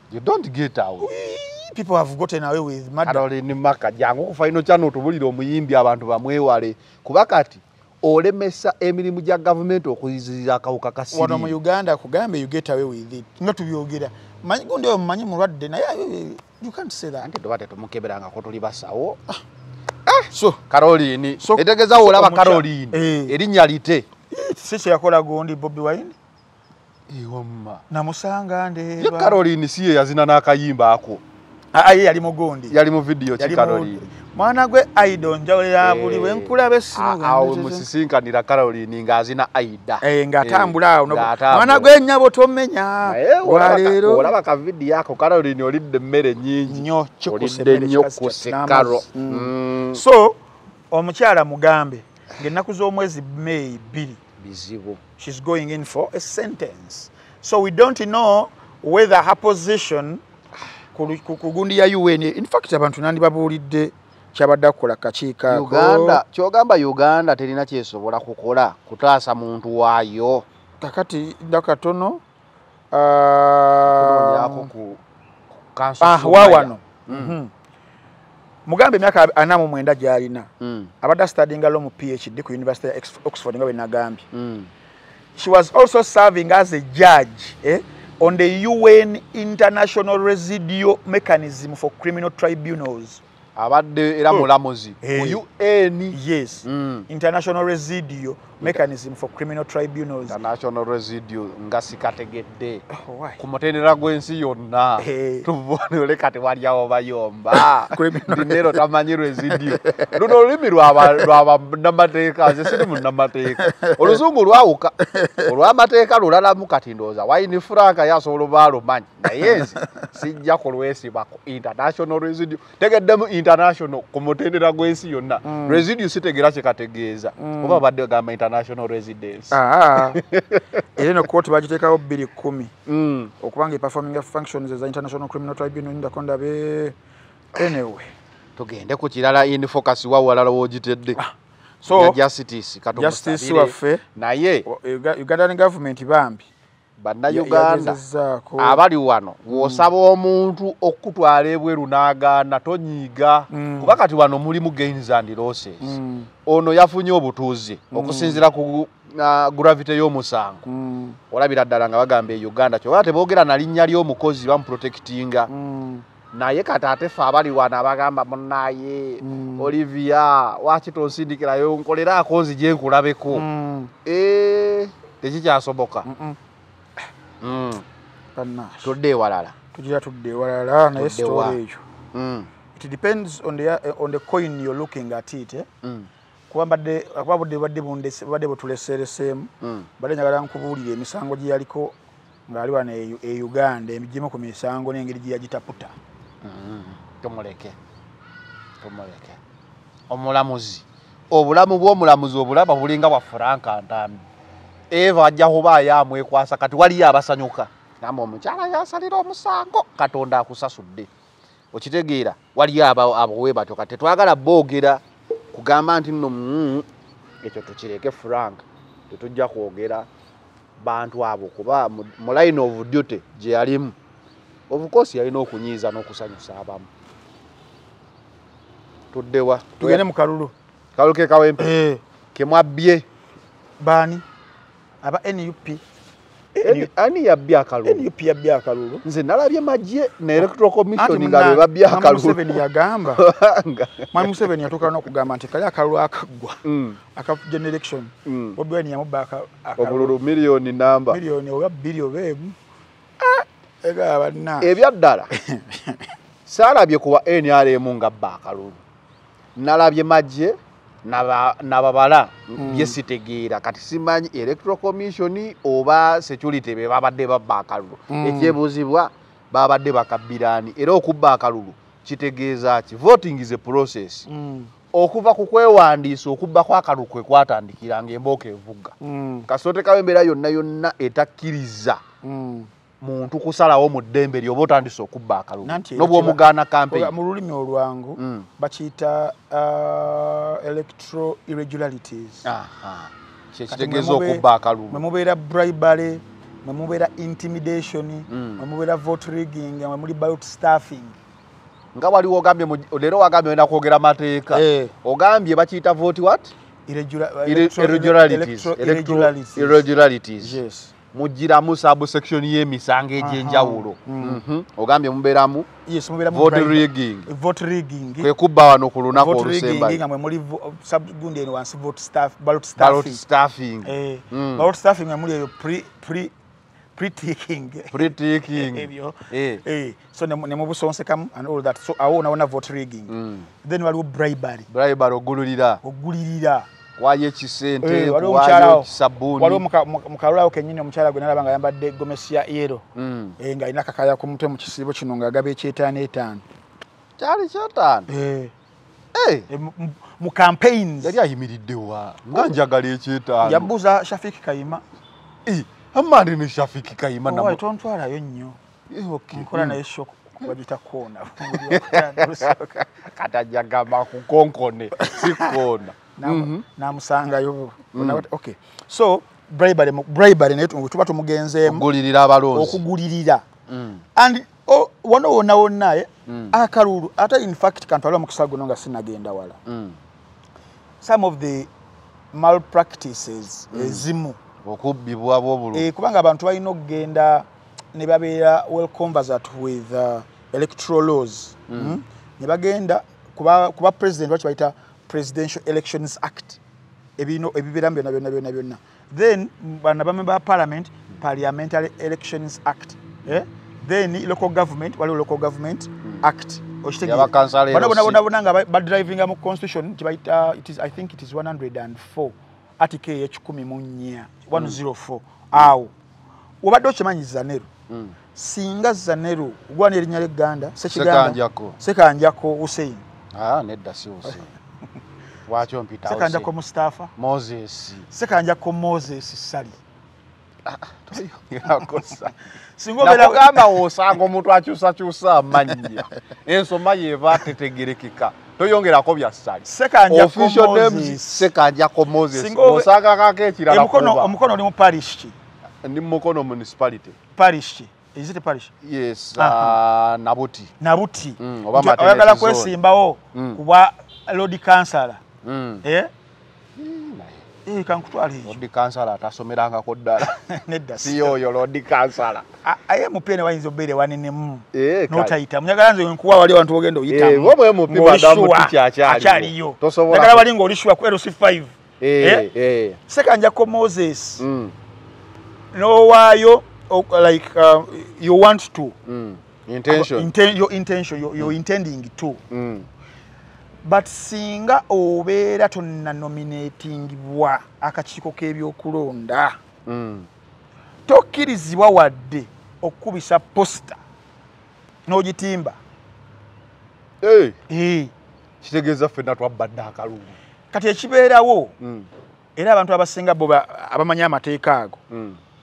You don't get away. People have gotten away with murder. Caroline Maka jangu ku final channel tubulira omuyimbi abantu bamwewale kuba kati olemesa emirimu gya government okuyizira akawuka kasiri. Wano mu Uganda kugambe you get away with it. Nga tubyogera. Manyi gundi omanyi mulwadde naye you can't say that. Ante dobate tumukeberanga ko tuli basawo. So Caroline etegeza olaba Caroline erinnya lite. Sisi yakola gondi Bobby Wine. Iwomma. Namusanga ndeba. Ye Caroline siye yazina n'akayimba ako. Ye yali mu gondi. Yali mu video ki Caroline. Mwana gwe Aido njawulira buli wenkula besimu. Awo musisinkanira Caroline ngazina Aida. Ngatambula awo. Mwana gwe nnyabo tomenya. Walero. Olaba ka video yako Caroline olidde mmere nyingi. Nnyo kusekaro. So omukyala Mugambe ngenaku z'omwezi May 2 bizibu. She's going in for a sentence. So we don't know whether her position kugundi ya UN. In fact abantu nandi babuulidde kyabadde akola kakiika Uganda kyogamba Uganda terina kyesobola kukola kutaasa muntu waayo kakati ndakatono yako ku wawano mugambe emyaka 49 gyalina abadde studying law mu PhD ku University of Oxford nga bwe nagambye. She was also serving as a judge on the UN International Residual Mechanism for Criminal Tribunals. Abadde era mulamuzi ku UN. Yes. International Residual Mechanism for Criminal Tribunals. International Residual nga sikategedde ku mutendera gw'ensi yonna tubone ole kati wali awo bayomba dinero tamanyi residual luno olulimi lwaba namateeka nze siri munnamateeka oluzungu lwawuka olw'amateeka lulalamu kati ndowooza wayini franka yasobola obaalumanyi naye nzi sijja kulwesibako international residual tegeddemu international ku mutendera gw'ensi yonna residual sitegera kikategeeza oba badde gamba international residence. Era no court bagiteekawo 2010 okubanga performing functions as international criminal tribunal ndakonda be anyway tugende ku kirala in focus wa walala wogitedde so justice waffe naye Ugandan government bambi Bannayuganda abali wano wosaba omuntu okutwala ebweru n'agaana tonyiiga kuba kati wano mulimu gains and losses ono yafunye obutuuze okusinzira ku gravity y'omusango olabira ddala nga bagamba Uganda kyo teboogera na linnya ly'omukozi bamuprotectinga naye kati ate fe abali wano abagamba munnaye Olivia waki tonsindikirayo nkoleraako nzije nkulabeko tekikyasoboka tudde walala naye story eyo it depends on the coin you're looking at it kuba badde butulesereseemu badde njagala nkubuulira emisango gye yaliko ng'ali wano e Uganda emigimu ku misango n'engeri gye yagitaputa. Tumuleke omulamuzi obulamu bw'omulamuzi obulaba bulinga bwa Franka Ntambi Eva ajja kuba yamwekwasa kati waliyo abasanyuka namwe omukyala yasalira omusango Katonda akusasudde okitegeera waliyo abowe batyo kati twagala boogera kugamba nti nno ekyo tukireke Frank tetujja kwogera bantu abo kuba mu line of duty gye yalimu of course yalina okunyiiza n'okusanyusa abamu. Tuddewa tugende mu kalulu ke kawempe kemwabbye baani aba NUP ani yabbye akalulu NUP yabbye akalulu nze nalabye majje ne electoral commission nga be babbye akalulu Museveni yagamba Mwami Museveni yatuuka n'okugamba nti kali akalulu akaggwa aka generation Bobi Wine yamubba obululu miliyoni namba miliyoni oba bbiri oba emu ega banna ebyaddala saalabye kuba NRM nga bba akalulu nalabye majje nababala byesitegeera kati simanyi electoral commission oba security be babadde babba akalulu ekyebuuzibwa babadde bakabbiraani era okubba akalulu kitegeeza ki voting is a process okuva ku kwewandiisa okubba kwa akalulu kwe kwatandikira ng'embooka evugga kasoote kawembeera yonna etakkiriza muntu kusalawo mu ddembe lyoba otandise okubba akalulu n'obwomugaana campaign mu lulimi olwangu bakiyita electoral irregularities. Kitegeeza okubba akalulu mwe mubeera bribery mwe mubeera intimidation mwe mubeera vote rigging mwe muli ballot stuffing nga waliwo ogambye leero wagambye wenda kwogera mateeka ogambye bakiyita vote what irregularities yes mujiramu subsection y'emisango egy'enjawulo ogambye mubeeramu vote rigging kwe kubba wano ku lunaku olusembayo nga mwe muli subgundi eno wansi ballot stuffing ballot stuffing mwe muli eyo pre-ticking ebyo so ne mubusonsekamu and all that so awo nawona vote rigging then waliwo bribery ogulirira waye ekisente waye ekisabuni waliwo mukalulawo kennyini omukyala gwe nalaba nga yambadde gomesi ya yero nga alina kakaya ku mutwe mu kisiibo kino ng'agaba eky'etaano kyali ky'etaano mu campaigns yali ayimiridde wa nga njagala eky'etaano yabuuza Shafiki Kayima amandi ne Shafiki Kayima tontwalayo nnyo nkola naye shoko bagita koona katajagamba ku konkone si koona namusangayo okay so bribery naye tuba tumugenzeemu okugulirira abalonzi okugulirira and wano wonna akalulu ate in fact kantwala mu kisago nga sinagenda wala some of the malpractices ezimu okubbibwa bwobulu kubanga abantu balina okugenda ne babeera well conversant with electoral laws ne bagenda kuba president wachi bayita Presidential Elections Act ebibeera byonna then bana bamember parliament Parliamentary Elections Act then local government waliwo local government act bona nga driving mu constitution kibayita I think it is 104 article ye 104 awo obadde okimanyi Zaneru singa Zaneru gwana erinnya ly'Egganda Sekanjako Hussein nedda si Hussein wacho mpita Sekanjako Mustafa Moses Sekanjako Moses Sali yakosa singobera gamba osanga omuntu akyusa amanya ensoma yeva tetegerekeka toyongerako bya Sali official name Sekanjako Moses osanga kakekirala omukono oli mu parish ki ndi mukono municipality parish ki is it a parish yes Nabuti oyagala kwesimbawo kuba Lord Councillor kankutwala ekyo Lord Councillor atasomeranga ko ddala nedda si oyo Lord Councillor aye mupene wayinza obere wanenemu notayita munyagala nze nkuwa wali abantu ogenda oyita womwe mupi madamu tikyachaliyo nyagala wali nga olishwa ku LC5 Sekanjako Moses no wayo like you want to your intention you're intending to but singa obeera tonna nominatingibwa akakiiko k'ebyokulonda tokkirizibwa wadde okubisa posta n'ogitimba kitegeeza ffenna twabbadde akalulu kati ekibeerawo era abantu abasinga bo abamanyi amateeka ago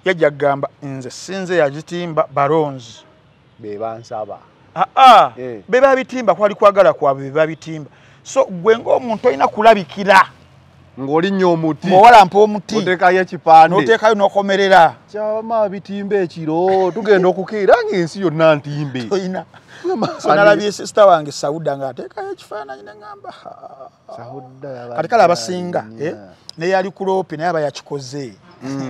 yajja kugamba nze sinze yagitimba balonzi be bansaba be babitimba kwali kwagala kwabwe be babitimba so gwe ng'omuntu olina kulabikira ng'olinnyo omuti ng'owalampa omuti oteekayo ekipande n'oteekayo n'okomerera kyama bitimba ekiro tugenda okukeera ng'ensi yonna ntimbe toyina so nalabye sisita wange Sauda ng'ateekayo ekifaananyi ne ŋŋamba kati kale abasinga naye yali ku loopi naye aba yakikoze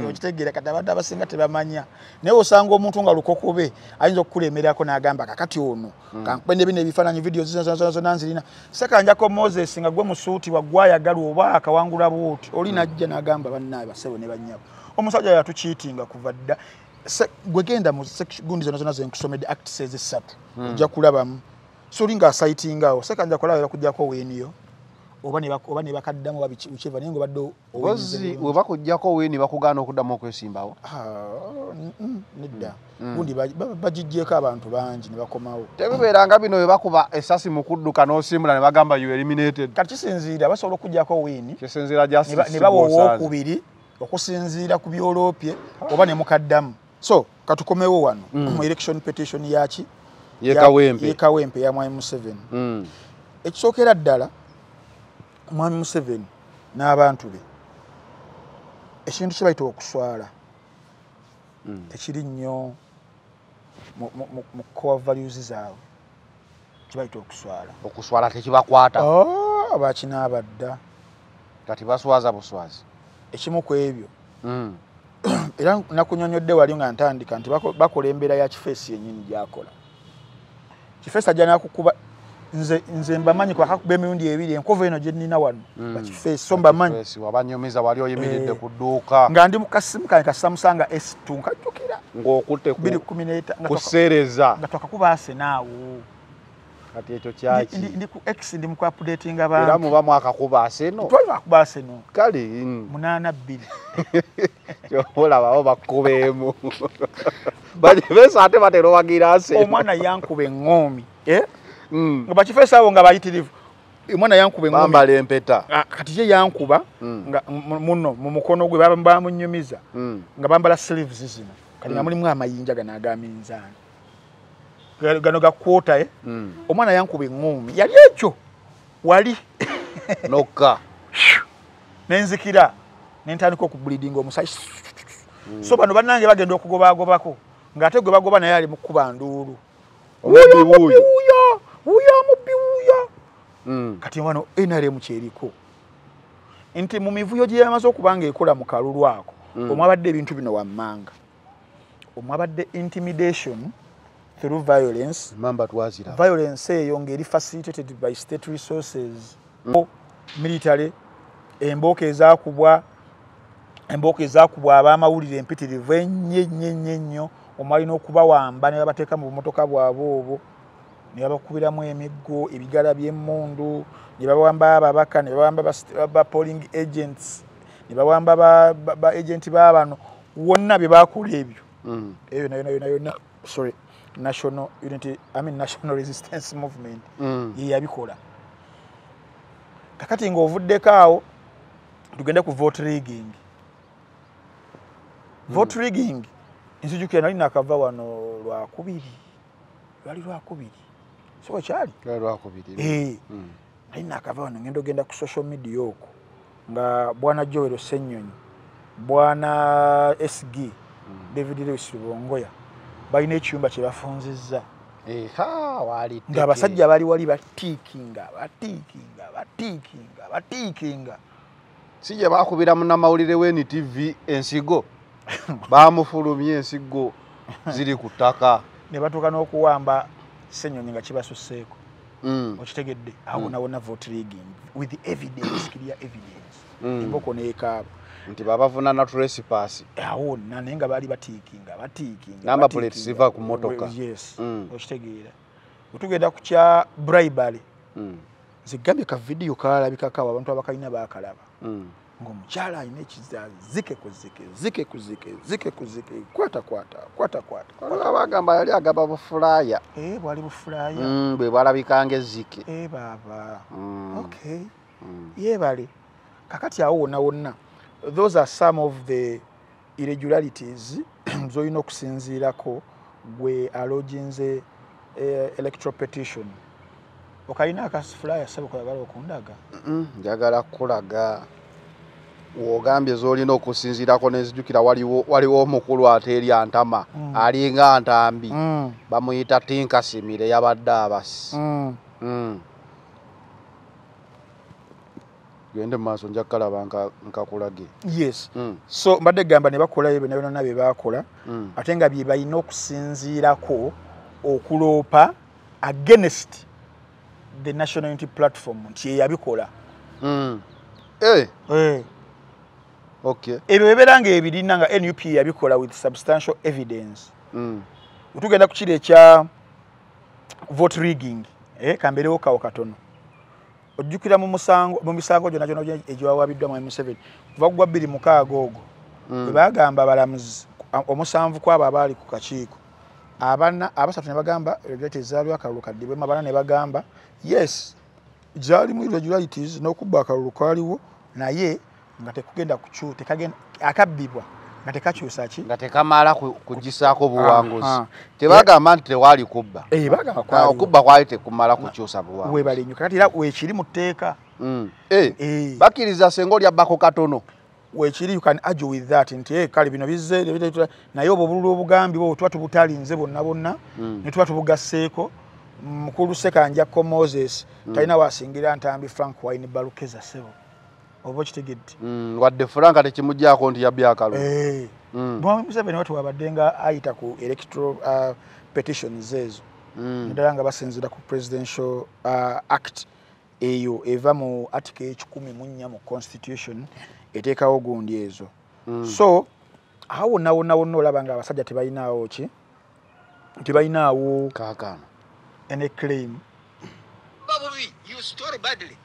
okitegeera kati abantu abasinga tebamanya naye osanga omuntu nga lukokobe ayinza okukulemerako n'agamba kakati ono kankupende bino ebifaananyi video zona nzirina Sekanjako Moses nga gwe musuuti waggwayagala oba akawangula bwoti oli najja n'agamba bannaabe basebo ne bannyabo omusajja yatukiitinga kuva dda gwe genda mu gundi zona zenkusomedde act says 3 ojja kulabamu so olinga asaitingawo Sekanjako laba kujjako weeniyo oba ne bakaddamu whichever naye ng'obadde we bakujjako weeni bakugaana okuddamu okwesimbawo nedda gundi bagijjeeko abantu bangi ne bakomawo tebibeeranga bino we bakuba essasi mu kudduka n'osimbula ne bagamba you eliminated kati kisinziira basobola okujjako weeni kisinziira ne bawa owokubiri okusinziira ku byoloopye oba ne mukaddamu so katukomewo wano mu election petition yaki yekawempe ya Mwami Museveni ekisookera ddala Mwami Museveni n'abantu be ekintu kye bayita okuswala tekiri nnyo mu core values zaabwe kye bayita okuswala tekibakwata abakinaabadda kati baswaza buswazi ekimu ku ebyo era nakunyonyodde wali nga ntandika nti bakola embeera ya Kifeesi yennyini gy'akola Kifeesi ajja n'akukuba nze mbamanyi kwakakuba emirundi ebiri enkovu eno gye nnina wano Bakifeesi so mbamanyi wabanyumiza wali oyimiridde ku dduuka nga ndi mu kasimu kange ka Samsung S2 nkajjukira ng'okutte 2017 kuseereza nga twakakuba Asenaawo kati ekyo kyaki ndi ku X ndi mu ku-updating abantu era muba mwakakuba Aseno twali bakuba Aseno kale 82 kyolabawo bakubeemu Bakifeesi ate batera owagira Aseno omwana yankuba eŋŋoomi nga Bakifeesi abo nga bayitirivu omwana yankuba eŋŋoomi bambala empeta kati ye yankuba nga muno mu mukono gwe bamunyumiza nga bambala sleeves zino kati nga mulimu amayinja gano agaminzaani gano gakwota omwana yankuba eŋŋoomi yali ekyo wali nokka nenzikira nentandika okubulidinga omusaayi so bano bannange bagenda okugobaagobako ng'ate gwe bagoba naye ali mu kkuba nduulu omubbi wuuyo kati wano NRM kyeriko nti mu mivuyo gye yamaze okubanga ekola mu kalulu ako omwabadde ebintu bino wammanga omwabadde intimidation through violence violence eyo ngeri facilitated by state resources military embooko ezakubwa ab'amawulire empitirivu ennyo omwalina okubawamba ne babateeka mu bumotoka bwabwe obwo ne babakubiramu emiggo ebigala by'emmundu ne babawamba ababaka ne babawamba ba polling agents ne babawamba ba agenti baabano wonna bye bakola ebyo ebyo sorry national resistance movement ye yabikola kakati ng'ovuddeko awo tugende ku vote rigging nsijukira nali nakava wano lwakubiri so kyali nali nakava wano ngenda ogenda ku social media okwo nga bwana Joel Ssennyonyi bwana SG David Lewis Lubongoya balina ekiyumba kye bafunzizza ng'abasajja bali wali batiikinga si gye bakubira munnamawulire w'NTV ensigo bamufulumye ensigo ziri ku ttaka ne batuuka n'okuwamba Ssennyonyi nga kibasuseeko okitegedde awo nawona vote rigging with evidence clear evidence emboko neekaaba nti babavunana trespass awo naye nga baali batiikinga number plate ziva ku motoka yes okitegeera otugenda ku kya bribery zigambye ka video kalabikako abantu abakalina baakalaba ng'omukyala alina ekizike ku zike kwata abagamba yali agaba bufulaya bwali bufulaya bwe bwalabikanga ezzike baba okay yebale kakati awo wonna those are some of the irregularities z'olina okusinziirako gwe aloginze electoral petition okalina akafulaya sabo kwagala okundaga njagala kulaga wogambye z'olina okusinziirako nezijjukira waliwo omukulu ate eri antama alinga ntambi bamuyita Tinkasimire yabadde abasi gende maaso nja kalaba nkakulage yes so mbadde gamba ne bakola ebyo byonna bye baakola ate nga bye balina okusinziirako okuloopa against the National Unity Platform nti yabikola okay ebyo bebeera nga ebirina nga NUP yabikola with substantial evidence otugenda ku kiri ekya vote rigging kamberewo kawo katono ojjukira mu misango gyonna egyawawabiddwa mu M7 kuva kugwa 26 ogwo bwe bagamba abalamuzi omusanvu kwabo abaali ku kakiiko abasatu ne bagamba regulators zaaliwo akalulu kaddibwemu abana ne bagamba yes zaalimu irregularities n'okubba akalulu kaaliwo naye nga tekugenda akabbibwa nga tekakyusa ki nga tekamala kugisaako buwanguzi tebagamba nti tewaali kubba okubba kwali tekumala kukyusa buwanguzi webalinyo kakati era weekiri mu tteeka bakkiriza senga olyabbako katono weekiri you can argue with that nti kale bino bizze naye obwo obululu obugambi bwo tuba tubutalinze bonna ne tuba tubugasseeko mukulu Sekanjakko Moses talina waasingira ntambi Frank Wine Balukeza Sebo oba kitegedde wadde Frank tekimuggyako nti yabbye akalulu Mwami Museveni watu wabadde nga ayita ku electoral petitions ezo naddala nga basinzira ku presidential act eyo eva mu article 14 mu constitution eteekawo gundi ezo so awo wonna olaba nga abasajja tebalinaawo ki tebalinaawo kaakano any claim you store badly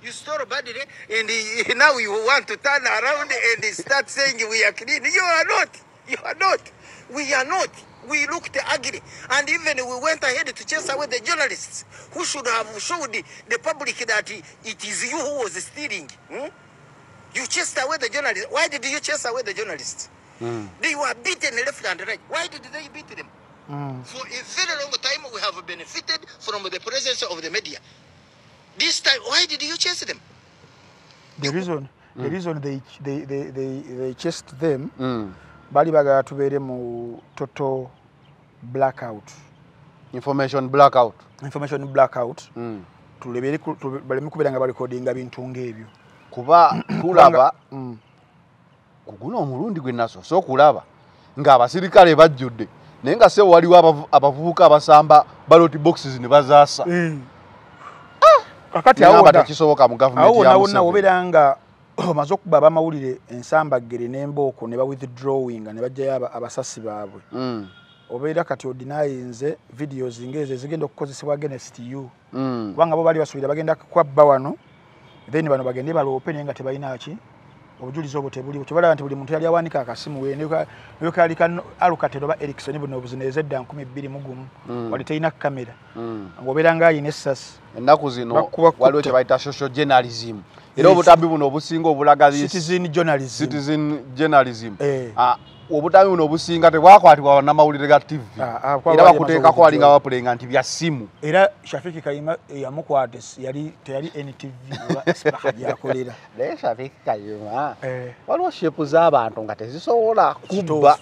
you store badly and now you want to turn around and start saying we are clean. You are not we are not. We looked ugly, and even we went ahead to chase away the journalists who should have showed the public that it is you who was stealing. You chased away the journalists. Why did you chase away the journalists? They were beaten left and right. Why did they beat them? For a very long time we have benefited from the presence of the media. This time, why did you chase them? The reason they chased them, bali bagala tubeere mu total blackout information blackout tulebere baleme kubeera nga balikodinga bintu ng'ebyo kuba tulaba kuguno omulundi gwe naso so kulaba ng'abasirikale bajjudde naye nga se waliwo abavubuka abasamba ballot boxes ne bazaasa kakati tekisoboka mu gavumenti ya wonna obeera nga omaze okuba abamawulire ensambagere n'embooko ne bawithdrawing ne bajjayo abasasi baabwe obeera kati odinayinze videos ng'ezo ezigenda okukozesebwa against you kubanga bo bali basuubira bagenda kwabba wano then bano bagende baloope naye nga tebalina ki obujulizi obwo tebuliwo kibalaba nti buli muntu yali awanika akasimu we neyo kalika Alcatel oba Ericsson buno obuzineze dda 2021 wali teyina kamera ng'obeera ng'ayina essasi ennaku zino waliwo kye bayita social journalism era obutambi buno obusinga obulaga citizen journalism obutambi buno obusinga tebwakwatibwa bannamawulire ga TV era bakuteekako walinga bapulenga nti bya simu era Shafiki Kayima yamukwate teyali NTV oba Express yakolera naye Shafiki Kayima waliwo shepu z'abantu nga tezisobola kubba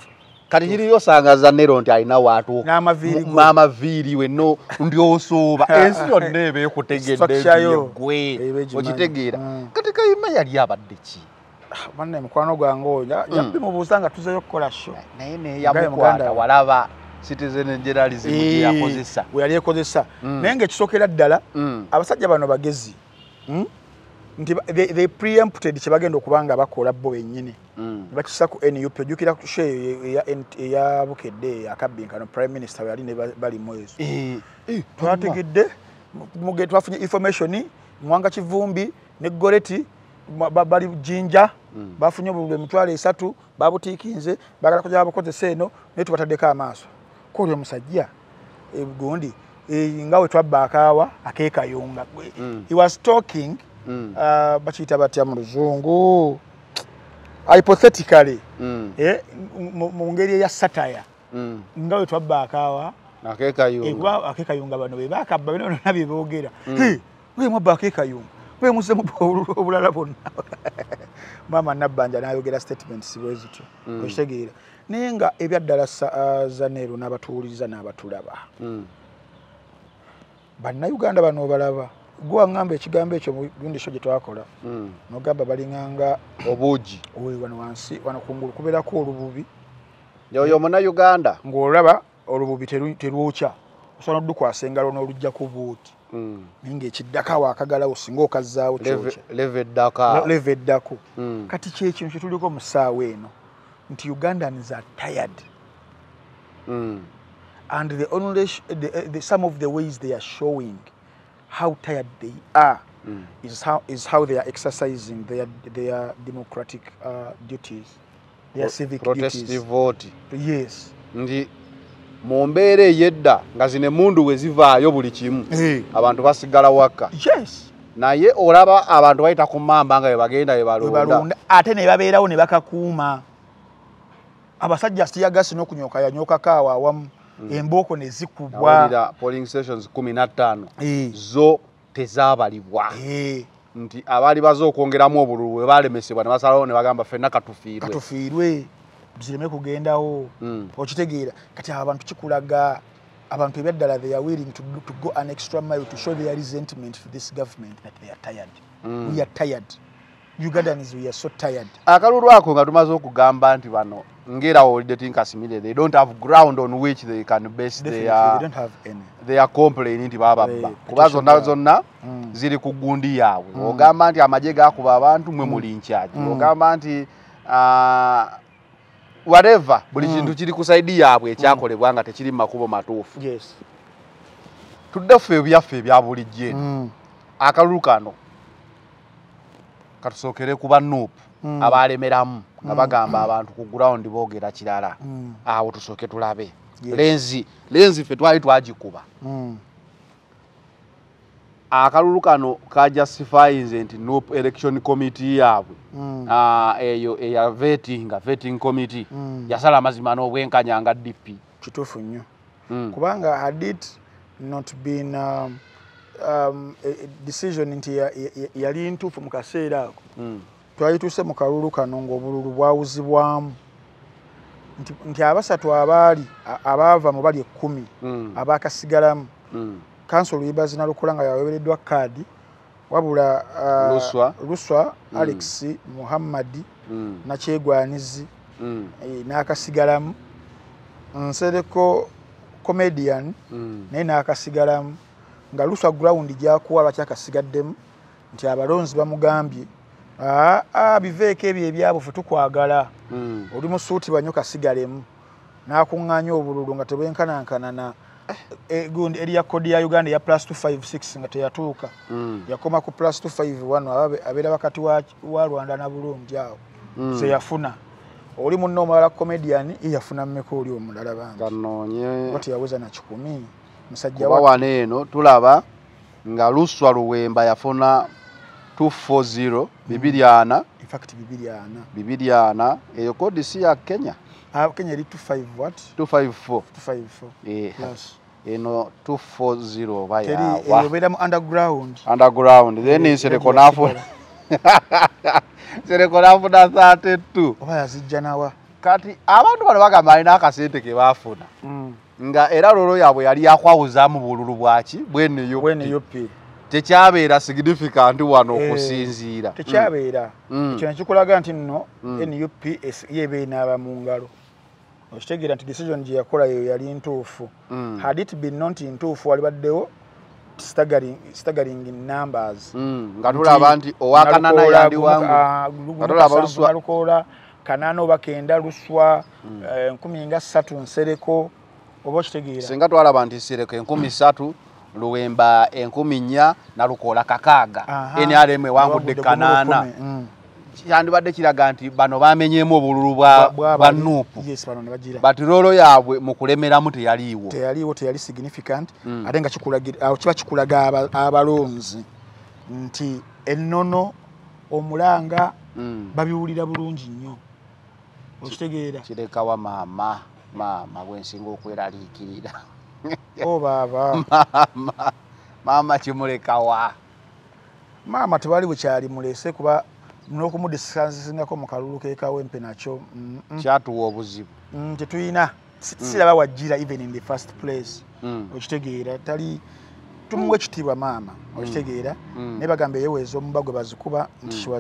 kati kiriyo sangaza nero nti alina watu n'amaviiri wenno ndi osooba ensi yonna eba ekutegedde gwe okitegeera kati Kayima yali abadde ki banne mukwano gwange oyo yabbi mubuuza nga tuzeyo okukola sho naye neyamukwata walaba citizen journalism yakozesa we yali ekozesa naye ng'ekisookera ddala abasajja bano bagezi nti they preempted kye bagenda okuba nga bakola bo bennyini ne bakisa ku NUP ojjukira ku sho eya bukedde eyakabbinkano prime minister we yali ne bali mwezo twategedde twafunye information Mwanga Kivumbi ne Goreti bali Jinja bafunye obululu 3 babutiikinze bagala kujja bakozesa eno ne tubataddeko amaaso koli omusajja ebugundi ngawe twabba akaawa akeekayunga he was talking bakiyita batya mu luzungu hypothetically mu ngeri ya satire ngawe twabba akaawa akeekayunga bano be bakabba bino nabye boogera we mwabba akeekayunga we musemu obulala bonna mama Nabbanja n'ayogera statements bwezityo okitegeera naye nga ebyaddala za Nero n'abatuwuliriza n'abatulaba bannayuganda bano obalaba gwe waŋŋamba ekigambo ekyo gundi sho gye twakola n'ogamba balinganga obuugi wano wansi wano kungulu kubeerako olububi yoyo munnayuganda ng'olaba olububi terwokya osobola n'oddukwasa engalo n'oluggyako buuti ninge ekiddaka waakagalawo singa okazzaawo leve eddako kati kyekintu kye tuliko mu ssaawa eno nti Ugandans are tired and some of the ways they are showing how tired they are is how they are exercising their democratic duties, their civic duties. Vote. Yes. Ndi mu mbeera ey'edda nga zino emmundu we zivaayo buli kimu abantu basigala waka. Yes. Naye olaba abantu bayita ku mmamba nga bagenda we balonda ate ne babeerawo ne bakakuuma abasajja siyagasi n'okunyoka yanyoka kaawa awamu embooko ne zikubwa polling stations 15 zo tezaabalibwa nti abaali baza okwongeramu obululu bwe balemesebwa ne basalawo ne bagamba ffenna katufiirwe zireme kugendawo okitegeera kati abantu kikulaga abantu ebyaddala they are willing to go an extra mile to show their resentment to this government that they are tired. We are tired. Ugandans, we are so tired. Akalulu ako nga tumaze okugamba nti bano ngera olidde tinkasimire they don't have ground on which they can base their complaint nti bababba kuba zonna ziri ku gundi yaabwe ogamba nti amaje gakuba abantu mwe muli nchaji ogamba nti whatever buli kintu kiri kusaidi yaabwe ekyakolebwa nga tekiri makubo matuufu. Yes. Tudde byaffe ebya bulijje akalulu kano katusokere kuba NUP abalemeramu abagamba abantu ku ground boogera kirala awo tusoke tulabe. Lenzi ffe twali twagikuba akalulu kano ka justifying nti NUP election committee yaabwe eyo eya vetting committee yasala amazima n'obwenkanya nga DP kituufu nnyo kubanga had it not been a decision nti yali ntuufu mu kaseera ako twali tuse mu kalulu kano ng'obululu bwawuzibwamu nti abasatu abaava mu bali 10 abakasigalamu kansolo yebazi nalukola nga yawereddwa kaadi wabula Luswa Alex Muhammadi na Kyegwanizi n'akasigalamu Nsereko comedian naye n'akasigalamu nga Luswa ground gyakuwa bakyakasigaddemu nti abalonzi bamugambye biveeko ebyo ebyabo fe tukwagala oli mu suuti banyoka sigalemu n'akuŋŋaanya obululu nga tebwenkanankana na gundi eriya kodi ya Uganda ya +256 nga teyatuuka yakoma ku +251 abeera wakati wa Rwanda na Burundi awo se yafuna oli munno omulala comedian yafuna mmeko oli omulala bangi kanoonye wati yaweza na 10 musajja wa waneeno tulaba nga Luswa Luwemba yafuna 240 240 in fact 240 eyo kodi si ya Kenya Kenya eri 25 what 254 plus eno 240 baya ebera mu underground then Nsereko nafuna Nsereko nafuna 32 oba yazijja nawa kati abantu bano bagamba alina akasente ke bafuna nga era lolo yabwe yali yakwawuza mu bululu bwaki bwene yopi tekyabeera significant wano okusinziira tekyabeera ekyo nekikulaga nti nno NUP yebe n'aba mu ngalo okitegeera nti decision gye yakola yo yali ntuufu had it been not ntuufu walibaddewo staggering in numbers nga tulaba nti owakanana yali wangu nga tulaba Luswa kanana oba kenda Luswa 13 Nsereko oba okitegeera singa twalaba nti Nsereko 13 Luwemba 14 na Lukola kakaaga NRM wangudde kanana yandibadde kiraga nti bano bamenyeemu obululu bwa nuupu but lolo yaabwe mu kulemeramu teyali significant ate nga kiba kikulaga abalonzi nti ennono omulanga babiwulira bulungi nnyo okitegeera kirekawa maama bwensinga okweraliikirira baba maama kimulekawa maama tebali bukyali mulese kuba n'okumudisikansingako mu kalulu k'ekawempe nakyo kyatuwa obuzibu tetuyina siraba wajjira even in the first place okitegeera tali tumuwe ekitiibwa maama okitegeera naye bagamba eyeweeza omubagwe bazikuba nti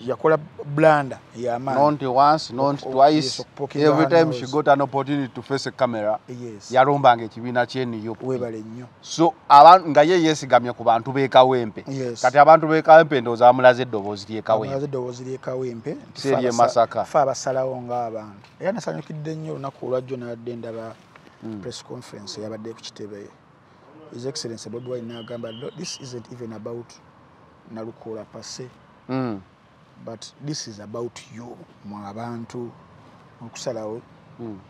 yakola blanda y'amaanyi not once not twice every time she got an opportunity to face a camera yalumbanga ekibiina ky'NUP webale nnyo so abantu nga ye yeesigamye ku bantu b'ekawempe kati abantu b'ekawempe ndowooza bamulaze eddoboozi ly'ekawempe seri e Masaka fe abasalawo ng'abantu era nasanyukidde nnyo olunaku olwajjo nadde ndaba press conference yabadde ku kitebe His Excellency Bobi Wine n'agamba this isn't even about Nalukola per se but this is about you mu abantu okusalawo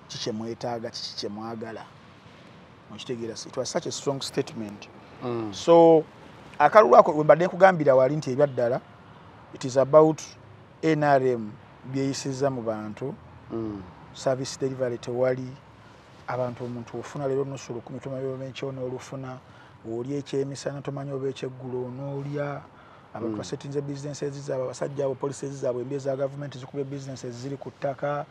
kiki mwetaaga kiki kye mwagala okitegeera it was such a strong statement so akalulu ako wembadde nkugambira wali nti ebyaddala it is about NRM byeyisiza mu bantu service delivery tewali abantu omuntu ofuna lero nosolo 10 tomayo menchono olufuna oli ekyemisana tomanyo obekyeggulu onolya abantu basetinze businesses zabo basajja abo policies zabo embeza government zikube businesses ziri ku ttaka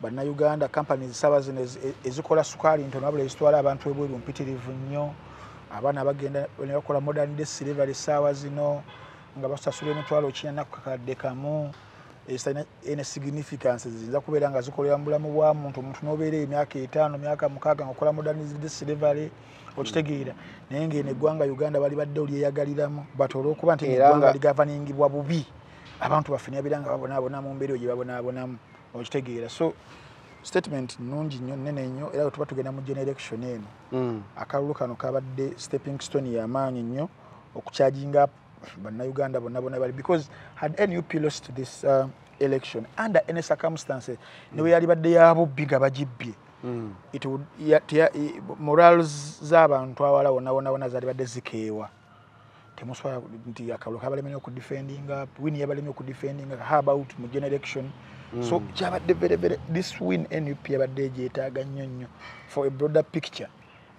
bana Uganda companies saba zino ezikola sukali ntono abula ezitwala abantu ebweru mpitirivu nnyo abana bagenda ne bakola modern day delivery sawa zino nga basasula emitwalo kinya nakakadde kamu ene significance zinza kubeera nga zikolera mu bulamu bwa muntu nobeera emyaka 5 myaka 6 ngakola modern day delivery okitegeera naye ngene eggwanga Uganda bali badde oli eyagaliramu batolo okuba nti eggwanga ligavaningibwa bubi abantu bafuna biranga babona mu mbeero gye babona okitegeera so statement nungi nnyo nene nnyo era tuba tugenda mu generation eno akalulu kano kabadde stepping stone y'amaanyi nnyo okucharginga up Uganda bonna bali because had NUP lost this election under any circumstances niwe yali badde yabo biga bajibbye it would morals z'abantu awala wona zali badde zikeewa temuswa nti akalulu kabalemye okudefending up win yabalemye okudefending how about mu generation so kyabadde very this win NUP yabadde gyetaaga nnyo for a broader picture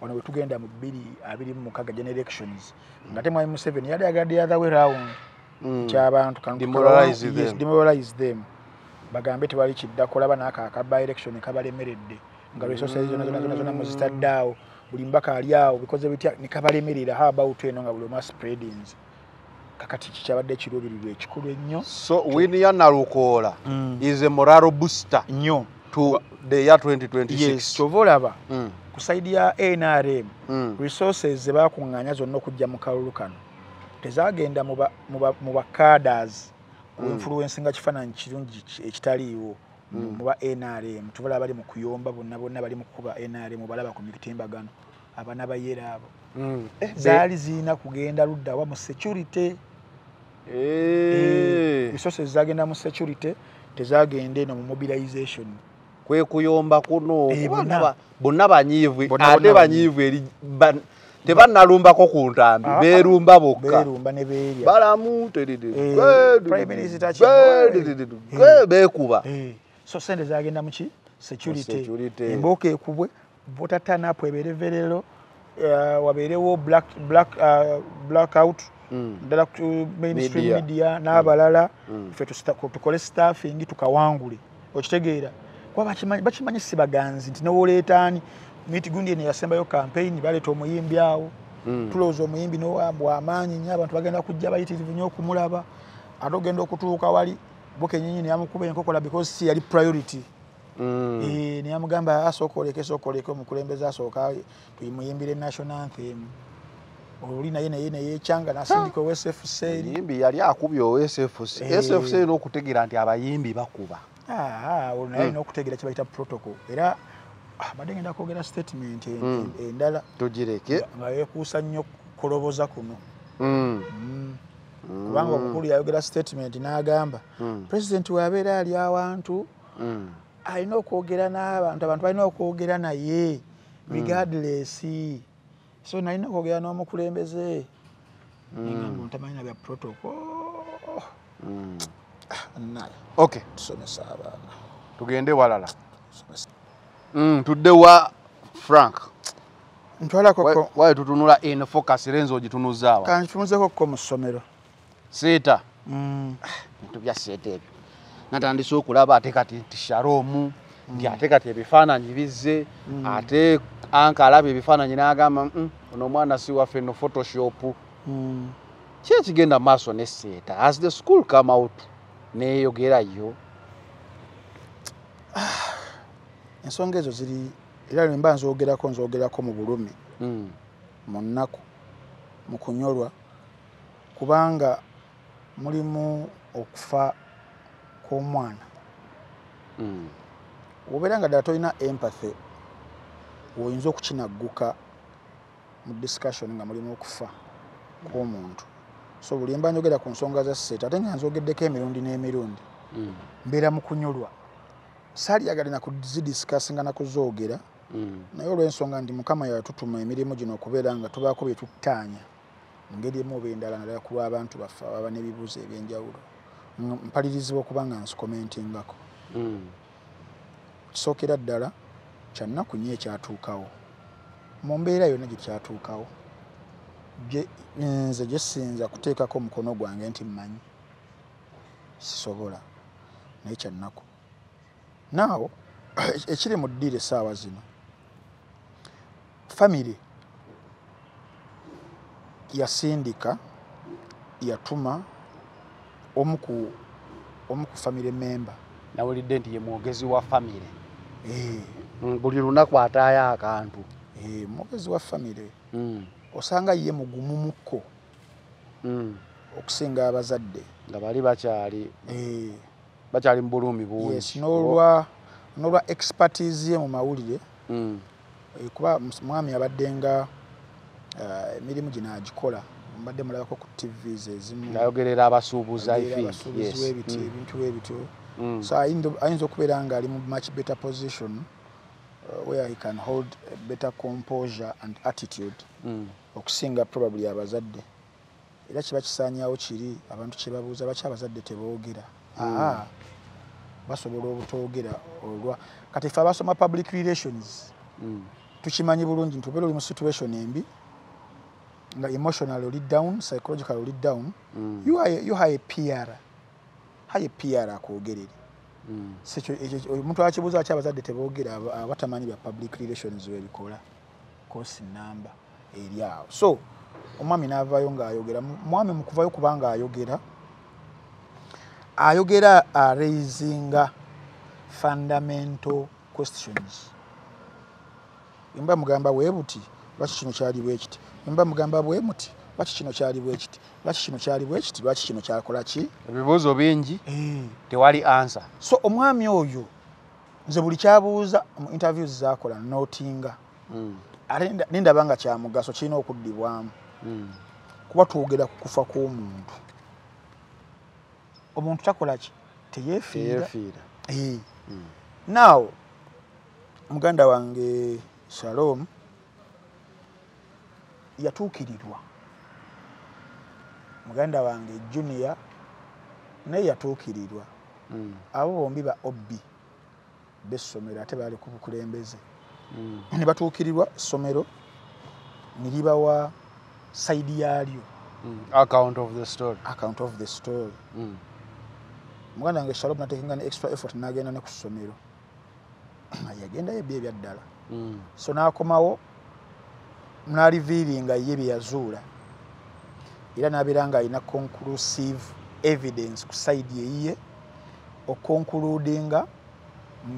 wano we tugenda mu 2026 generations ngate mwa Museveni yali agadde the other way round ky'abantu kan demoralize them bagambe tewali kiddako laba n'aka aka election kabalemeredde nga resources zonna muzitaddaawo buli mbaka ali awo bikoze bitya ne kabalemerera how about eno nga buli omu spreadings kakati kikyabadde ekiruubirirwa ekikulu ennyo. So Winnie Nalukoola is a moral booster nnyo to the year 2026. Yes, kyova olaba ku side ya NRM resources ze baakuŋŋaanya zonna okujja mu kalulu kano tezagenda mu ba cadres influence nga kifaananyi kirungi ekitaliiwo mu ba NRM tubala bali mu kuyomba bonna bali mu kukuba NRM balaba ku mitimbagano abaana bayera abo zaali zirina kugenda ludda wa mu security resources zagenda mu security tezagenda eno mu mobilization kwe kuyomba kuno bonna banyiivu ate banyiivu eri tebannalumbako ku ntambi beerumba bokka beerumba ne beerya balamu prime minister beekuba so sente zagenda mu ki security embooka ekubwe voter turn up ebeereverero wabeerewo blackout ddala ku mainstream media n'abalala ffe tukole staffing tukawangule okitegeera kuba bakimanyi si baganzi nti newoleetaani miti gundi eno yasembayo campaign baleeta omuyimbi awo tulowooza omuyimbi bw'amaanyi nnyo abantu bagenda kujja bayitirivu nnyo okumulaba ate ogenda okutuuka wali bokenyinyi neyamukuba enkokola because si yali priority neyamugamba asooka oleke omukulembeze asooka tuyimuyimbire national anthem oli naye neyekyanga nasindika ow SFC yimbi yali akubye ow SFC SFC n'okutegeera nti abayimbi bakuba olwo naye n'okutegeera kibayita protocol era badde ngenda kwogera statement endala tugireke nga yeekuusa nnyo kukoloboza kuno kubanga omukulu yayogera statement n'agamba president weabeera ali awantu alina okwogera n'abantu abantu balina okwogera naye regardless so nalina okwogera n'omukulembeze ningamba ntamanyina bya protocol naye okay tusomesa abaana tugende walala tudde wa Frank ntwalako waye tutunula in focus lenzo ogitunuzaawa kantunuzeko ko mu ssomero seeta bintu bya seeta ebyo natandise okulaba ate kati nti Shalom nti ate kati ebifaananyi bizze ate anka alaba ebifaananyi n'agamba ono omwana si waffe no photoshop ki ekigenda maaso ne seeta as the school come out neeyogerayo ensonga ezo ziri era mba nzogerako mu bulumi mu nnaku mu kunyolwa kubanga mulimu okufa kw'omwana obeera nga ddala tolina empathy oyinza okukinagguka mu discussion nga mulimu okufa kw'omuntu so buli mba njogera ku nsonga za seeta ate nga nzogeddeko emirundi n'emirundi mbeera mu kunyolwa saaliyagala na kuzidisikasinga na kuzoogera naye olw'ensonga nti mukama yatutuma emirimu gino okubeera nga tubaako bye tuttaanya ngeri emu oba endala naddala ku lw'abantu baffe ababa n'ebibuuzo eby'enjawulo mpalirizibwa okuba nga nsikomentingako kisookera ddala kyannaku nnyo ekyatuukawo mu mbeera yonna gye kyatuukawo nze gye ssinza kuteekako omukono gwange nti mmanyi sisobola naye kyannaku naawo ekiri mu ddira essaawa zino famire yasindika yatuma omu ku famire member nawulidde nti ye mwogezi wa famire buli lunaku ataayo akantu mwogezi wa famire osanga ye mugumumukko okusinga abazadde nga bali bakyali mu bulumi bungi n'olwa expertise ye mu mawulire kuba mwami abadde nga emirimu gino agikola mbadde mulabako ku TVs ezimu ngayogerera abasuubuzi ebintu ebityo so ayinza okubeera nga ali mu much better position where he can hold a better composure and attitude okusinga probably abazadde era kiba kisaanyawo kiri abantu kyebabuuza baki abazadde teboogera basobola obutoogera olwa kati ffe abasoma public relations tukimanyi bulungi nti obeera oli mu situation embi nga emotional oli down psychological oli down you hire PR akwogerere Sicho omuntu akibuuza ki abazadde teboogera abatamanyi bya public relations webikola course number eri awo. So omwami n'avaayo ng'ayogera. Mwami mu kuvaayo kubanga ayogera raisinga fundamental questions. Mba mugamba bwe buti lwaki kino kyali bwe kiti. Mba mugamba bwe muti lwaki kino kyali bwe kiti. Lwaki kino kyali bwe kiti. Lwaki kino kyakola ki. Ebibuuzo bingi tewali answer. So omwami oyo nze buli kyabuuza mu interviews zaakola notinga. Nindaba nga kya mugaso kirina okuddibwamu. Kuba twogera ku kufa kw'omuntu. Omuntu takola ki teyeefiira. Now muganda wange Shalom yatuukirirwa. Muganda wange Junior naye yatuukirirwa. Abo bombi ba obbi b'essomero ate baali ku bukulembeze. Ne batuukirirwa essomero ne libawa sayidi yaalyo. Account of the story. Muganda wange Shalom natekenga ne extra effort n'agenda ne ku ssomero. Yagenda yebye ebyaddala. So n'akomawo n'aliviiringa ye bye yazuula. Era n'abeera ng'alina conclusive evidence ku sayidi eyiye okonkuludinga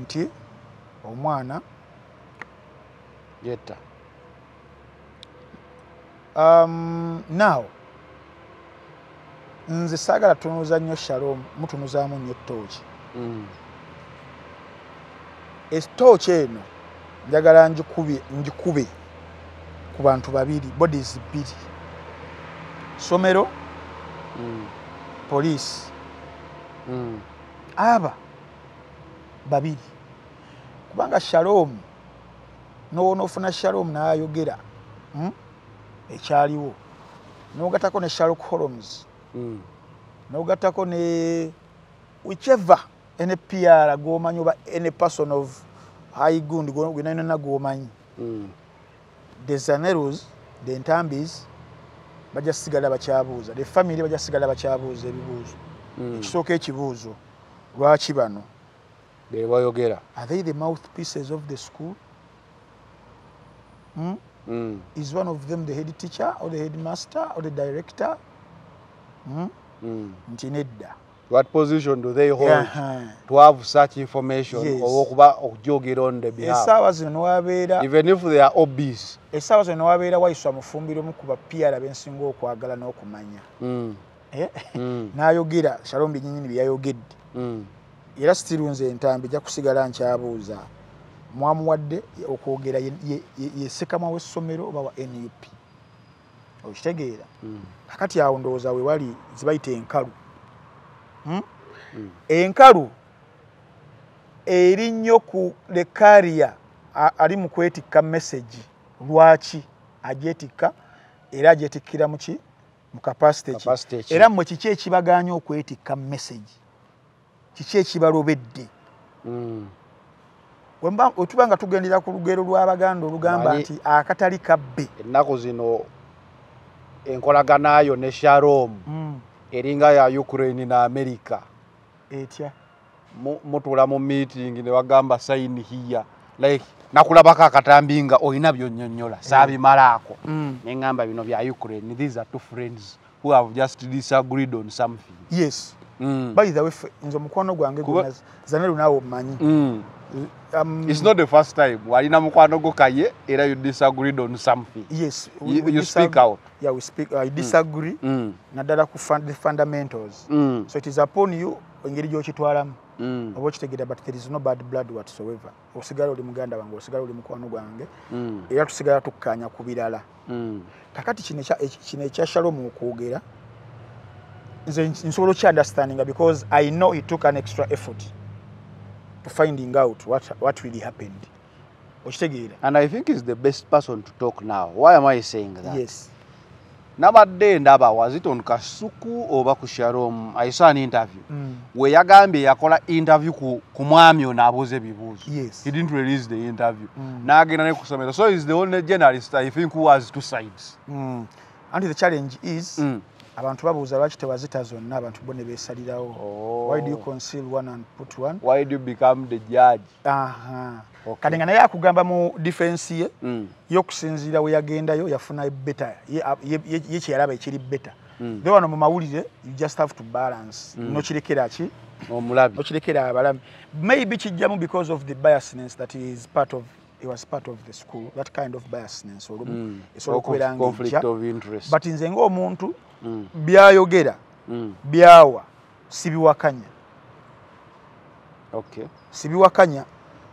nti omwana yetta. Now nze saagala tunuuza nnyo Shalom mutunuzaamu nnyo ettooki. Ettooki eno njagala njikube ku bantu babiri, bodies bbiri. Somero, police. Aba babiri. Kubanga Shalom n'ofuna Shalom n'ayogera ekyaliwo. N'ogatako ne Sherlock Holmes. N'ogatako ne whichever any PR gwomanyi oba any person of high gund gwenayina gwomanyi. The Zaneros, the Ntambis bajja sigala bakyabuuza. The family bajja sigala bakyabuuza ebibuuzo. Ekisooka ekibuuzo lwaki bano be bayogera. Are they the mouthpieces of the school? Is one of them the head teacher or the headmaster or the director? Nti nedda. What position do they hold to have such information or okujogera on the behalf? Esaawa zino wabeera even if they are obese. Esaawa zino wabeera wayiswa mufumbiro mu kuba PR abensinga okwagala n'okumanya. N'ayogera Shalom binnyini byayogedde. Era sitirunze entambi ja kusigala nkyabuuza. Mwamuwadde okwogera ye sekama w'essomero oba wa NUP. Okitegeera. Kakati awo ndowooza we wali zibayita enkalu. Enkalu eri nnyo ku lekaria ali mu kwetikka message. Lwaki agyetikka era agyetikkira mu ki mu capacity. Era mmwe kiki ekibaganya okwetikka message? Kiki ekibalobedde? Otubanga tugendera ku lugero lw'Abaganda olugamba nti akatali kabbe. Ennaku zino enkolaganayo ne Shalom eringa ya Ukraine na America. Etya mutula mu meeting ne wagamba sign here like nakulabako akatambi nga olina byonnyonnyola saabimalaako. Ne ngamba bino bya Ukraine. These are two friends who have just disagreed on something. Yes. By the way, nzo mukwano gwange gona Zaneru nawo manyi. It's not the first time. Walina mukwano go kaye era you disagreed on something. Yes. You speak out. Yeah, we speak. I disagree. Nadala ku the fundamentals. So it is upon you engeri gyokitwalamu. Oba kitegera, but there is no bad blood whatsoever. Osigala oli muganda wange, osigala oli mukwano gwange. Era tusigala tukkaanya ku birala. Kakati kino ekya Shalom okwogera nze nsobola understanding because I know it took an extra effort to finding out what really happened. Okitegeera. And I think he's the best person to talk now. Why am I saying that? Yes. Nabadde ndaba was it on Kasuku oba ku Shalom? I saw an interview. We yagambye yakola interview ku mwami ono abuuza ebibuuzo. Yes. He didn't release the interview. N'agenda ne kusomera. So he's the only journalist I think who has two sides. And the challenge is abantu babuuza lwaki tewazita zonna abantu bo ne beesalirawo. Why do you conceal one and put one? Why do you become the judge? Okay. Kati nga naye akugamba mu defense ye y'okusinziira we yagendayo yafuna better ye kyeyalaba ekiri better. They wano mu mawulire you just have to balance. Nokirekera ki? Omulabi. Nokirekera abalami. Maybe kijjamu because of the biasness that he was part of the school, that kind of biasness conflict of interest. But nze ng'omuntu byayogera byawa sibiwakanya. Okay. Sibiwakanya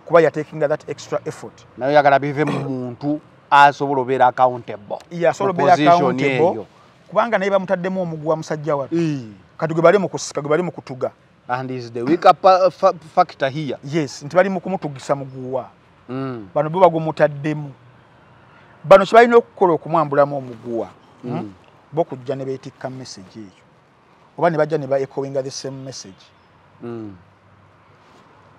kuba ya taking that extra effort. Nayo yagala bive mu muntu asobola obeera accountable. Asobola obeera accountable kubanga naye bamutaddemu omugwa musajja wa kati gwe bali mu kusika gwe bali mu kutuga. And is the weaker factor here. Yes, nti bali mu kumutugisa muguwa. Bano bo bagumutaddemu. Bano kibalina okukola okumwambulamu omuguwa. Bo kujja ne beetikka message eyo. Oba ne bajja ne ba echoing the same message.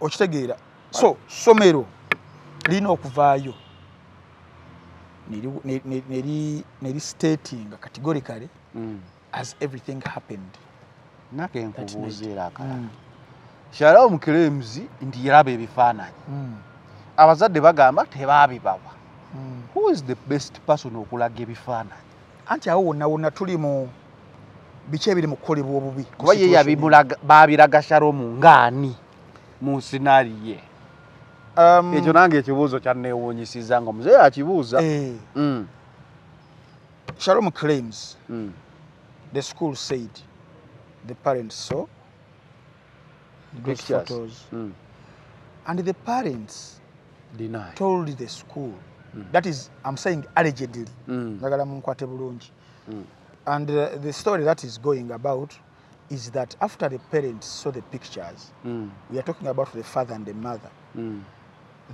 Okitegeera. So, somero lina okuvaayo. Neri stating categorically as everything happened. Nake nkubuuzeera akala. Shalom claims nti yalaba ebifaananyi. Abazadde bagamba tebaabibawa. Who is the best person okulaga ebifaananyi? Anti awo wonna tuli mu biki ebiri mu kukolebwa obubi. Kuba ye yabibulaga baabiraga Shalom ng'ani mu scenario. Ekyo nange ekibuuzo kyanneewuunyisiza nga omuzeeyi akibuuza. Shalom claims the school said the parents saw the photos and the parents told the school. That is, I'm saying allegedly. And the story that is going about is that after the parents saw the pictures, we are talking about the father and the mother,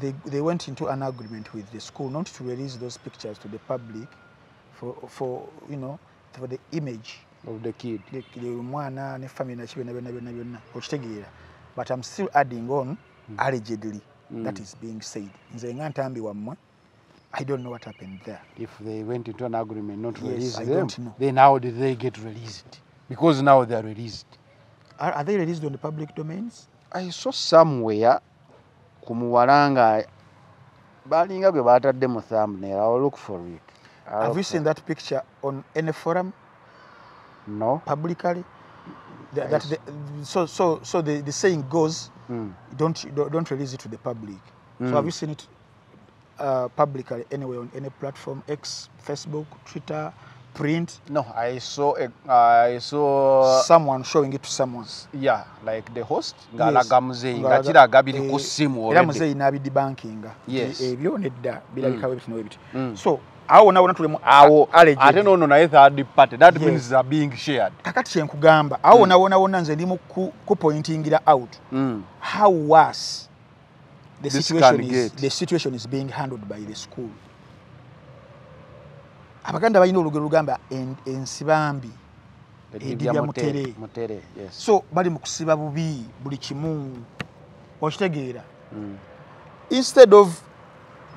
they went into an agreement with the school not to release those pictures to the public for you know, for the image of the kid. But I'm still adding on allegedly. That is being said. I don't know what happened there. If they went into an agreement not to release them, don't know. Then how did they get released? Because now they are released. Are they released on the public domains? I saw somewhere kumuwalanga balinga gwe batadde mu thumbnail. I'll look for it. Have you seen that picture on any forum? No. Publicly? So the saying goes, don't release it to the public. So have you seen it publicly anywhere on any platform? X, Facebook, Twitter, print? No, I saw someone showing it to someone. Yeah, like the host. Yes. Yes. So awo nawo natulemu awo ate nono naye third party, that means are being shared. Kakati kyenkugamba awo nawo nze ndi mu ku pointingira out how worse the situation is being handled by the school. Abaganda balina olugero lugamba ensibambi edibya mutere. Yes. So bali mu kusiba bubi buli kimu okitegeera. Instead of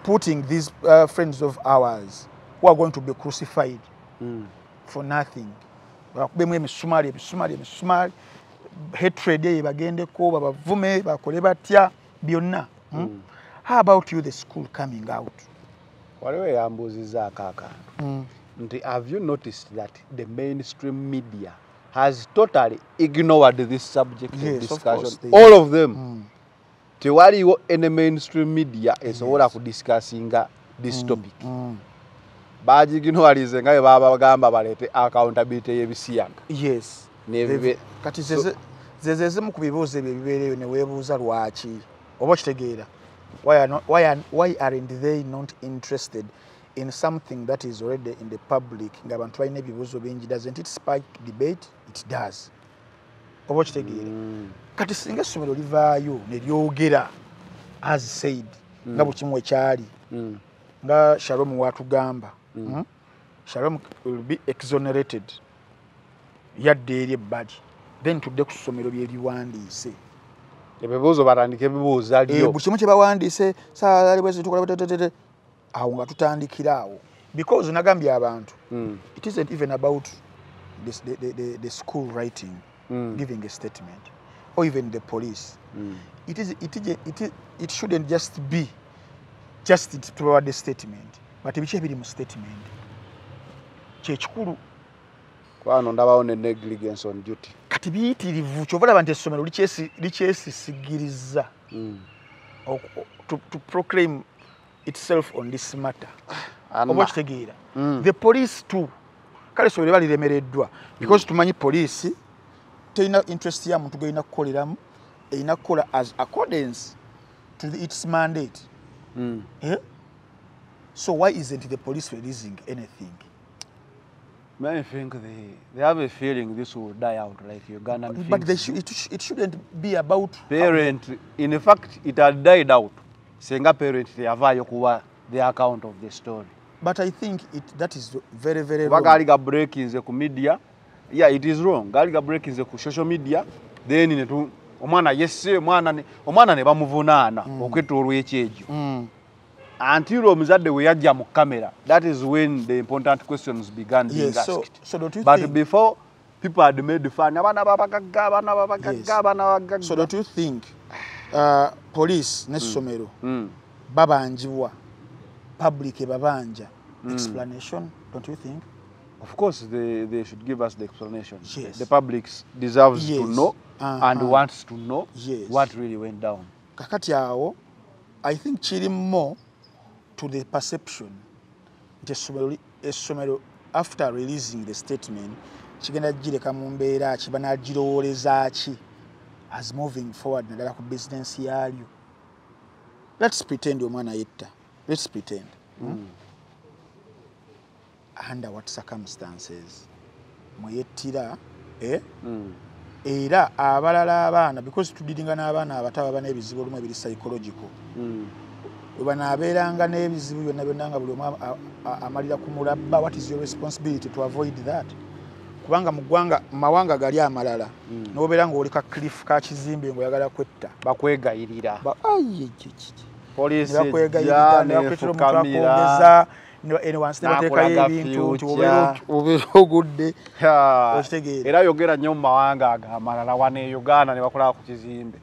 putting these friends of ours who are going to be crucified for nothing, bakubemu emisumali hatred ye bagendeko babavume bakole batya byonna. How about you, the school, coming out? Have you noticed that the mainstream media has totally ignored this subject of discussion? All of them. Tewaliwo any mainstream media esobola kudiscussinga this topic. Bagiginoalize nga baba bagamba balete accountability y'ebisiyanga. Yes. Kati zeze mu kubibuuza ebyo ebibeereyo ne weebuuza lwaki oba kitegeera. Why aren't they not interested in something that is already in the public? Ngabantu balina ebibuuzo bingi. Doesn't it spark debate? It does. Oba kitegeera. Kati singa essomero livaayo ne lyogera as said nga buli kimu ekyali nga Shalom watugamba. Shalom will be exonerated yadde eri ebbali, then tudde ku ssomero by'ebiwandiise. Ebibuuzo batandika ebibuuza lyo. Buli kimu kye bawandiise tukola awo nga tutandikira awo. Because nagambye abantu, it isn't even about the school writing, giving a statement, or even the police. It shouldn't just be just to provide the statement, but it should be a statement. Chechukuru. Kwano ndabawo ne negligence on duty. Kati biyitirivu kyovala bante essomero likyesisigiriza to proclaim itself on this matter. Oba kitegeera. The police too. Kale so bali lemereddwa because tumanyi police teyina interest ya muntu gayina kukoleramu eyina kukola as accordance to its mandate. So why isn't the police releasing anything? I think they have a feeling this will die out like Ugandan. But it shouldn't be about parent. In fact, it had died out. Senga parent they have the account of the story. But I think that is very, very wrong. Galiga break in the media. Yeah, it is wrong. Galiga break in the social media. Then in the omwana yesse omwana ne bamuvunana okwetolwa ekyejo. Until omuzadde we yajja mu camera, that is when the important questions began being asked. So don't you but think, before, people had made fun. So don't you think police n'essomero babanjibwa public babanja explanation? Don't you think? Of course, they should give us the explanation. Yes. The public deserves to know and wants to know what really went down. Kakati awo, I think chiri more to the perception essomero after releasing the statement kigenda gireka mu mbeera ki banagirowoleza ki as moving forward nadala ku business yalyo. Let's pretend omwana yetta. Let's pretend. Under what circumstances muyettira era abalala abaana because tudidinga n'abaana abataba bana ebizibu olumu ebiri psychological. Banaberanga n'ebizibu byonna byonna nga buli omu amalira ku mulabba. What is your responsibility to avoid that? Kubanga mu mawanga gali amalala n'obeera ng'oli ka cliff ka kizimbe ng'oyagala kwetta bakwegayirira poliisi bakwegayirira n'akwetera omuntu akwogeza wansi nebateekayo ebintu nti obeera ogudde okitegeera. Era yogera nnyo mu mawanga amalala wano e Uganda ne bakolako ku kizimbe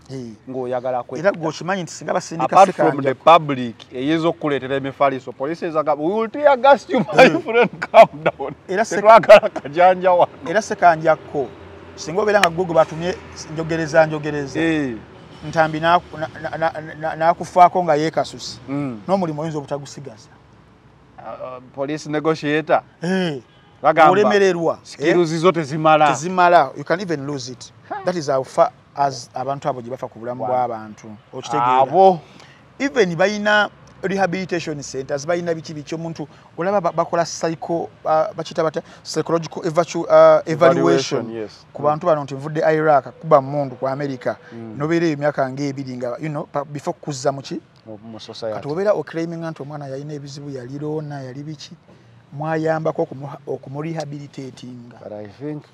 ng'oyagala kwetta. Era gweokimanyi nti singa basindika apart from the public eyinza okukuleetera emifaliso police ezaga we will tear gas you my friend calm down. Tetwagala kajanja wano. Era sekanjakko singa obeera nga Google batumye njogereza ntambi n'akufaako nga yeekasusi n'omulimu oyinza obutagusigaza. Police negotiator. Olemererwa. Skills zote zimala. You can even lose it. That is how far as abantu abo jibafa ku bulamu bw'abantu. Okitegeera. Even bayina rehabilitation centers bayina biki omuntu olaba bakola psychological evaluation ku bantu bano nti nvudde Iraq kuba mundu ku America nobeera emyaka ng'ebiri nga before kuzza muki mu society. Kati obeera oclaiming nti omwana yalina ebizibu yaliroona yali biki mwayambako okumurehabilitating. But I think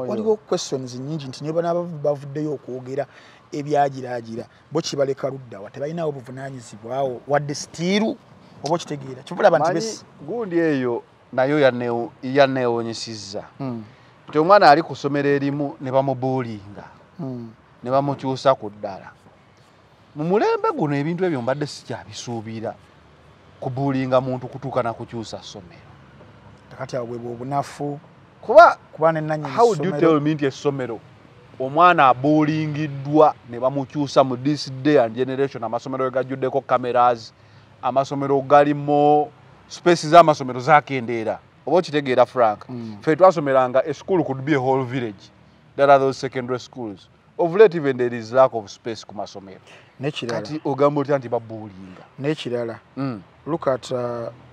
waliwo questions nyingi nti niba bavuddeyo okwogera ebyagiraagira bo kibaleka luddawa tebalinawo obuvunaanyizibwawo wadde stiiru oba okitegeera kibulaba nti gundi eyo nayo yaneewonyesizza nti omwana ali ku ssomero erimu ne bamubuulinga ne bamukyusa ku ddala. Mu mulembe guno ebintu ebyo mbadde sikyabisuubira kubuulinga muntu kutuuka na kukyusa ssomero. Kati awo bwe obunafu kuba n'ennyinyi how do you tell me nti essomero omwana abuulingiddwa ne bamukyusa mu this day and generation amasomero gajjuddeko cameras amasomero galimo space z'amasomero zakendeera oba okitegeera Frank. Ffe twasomeranga a school could be a whole village. There are those secondary schools. Of late even there is lack of space ku masomero. Kati ogamba otya nti babuulinga. N'ekirala look at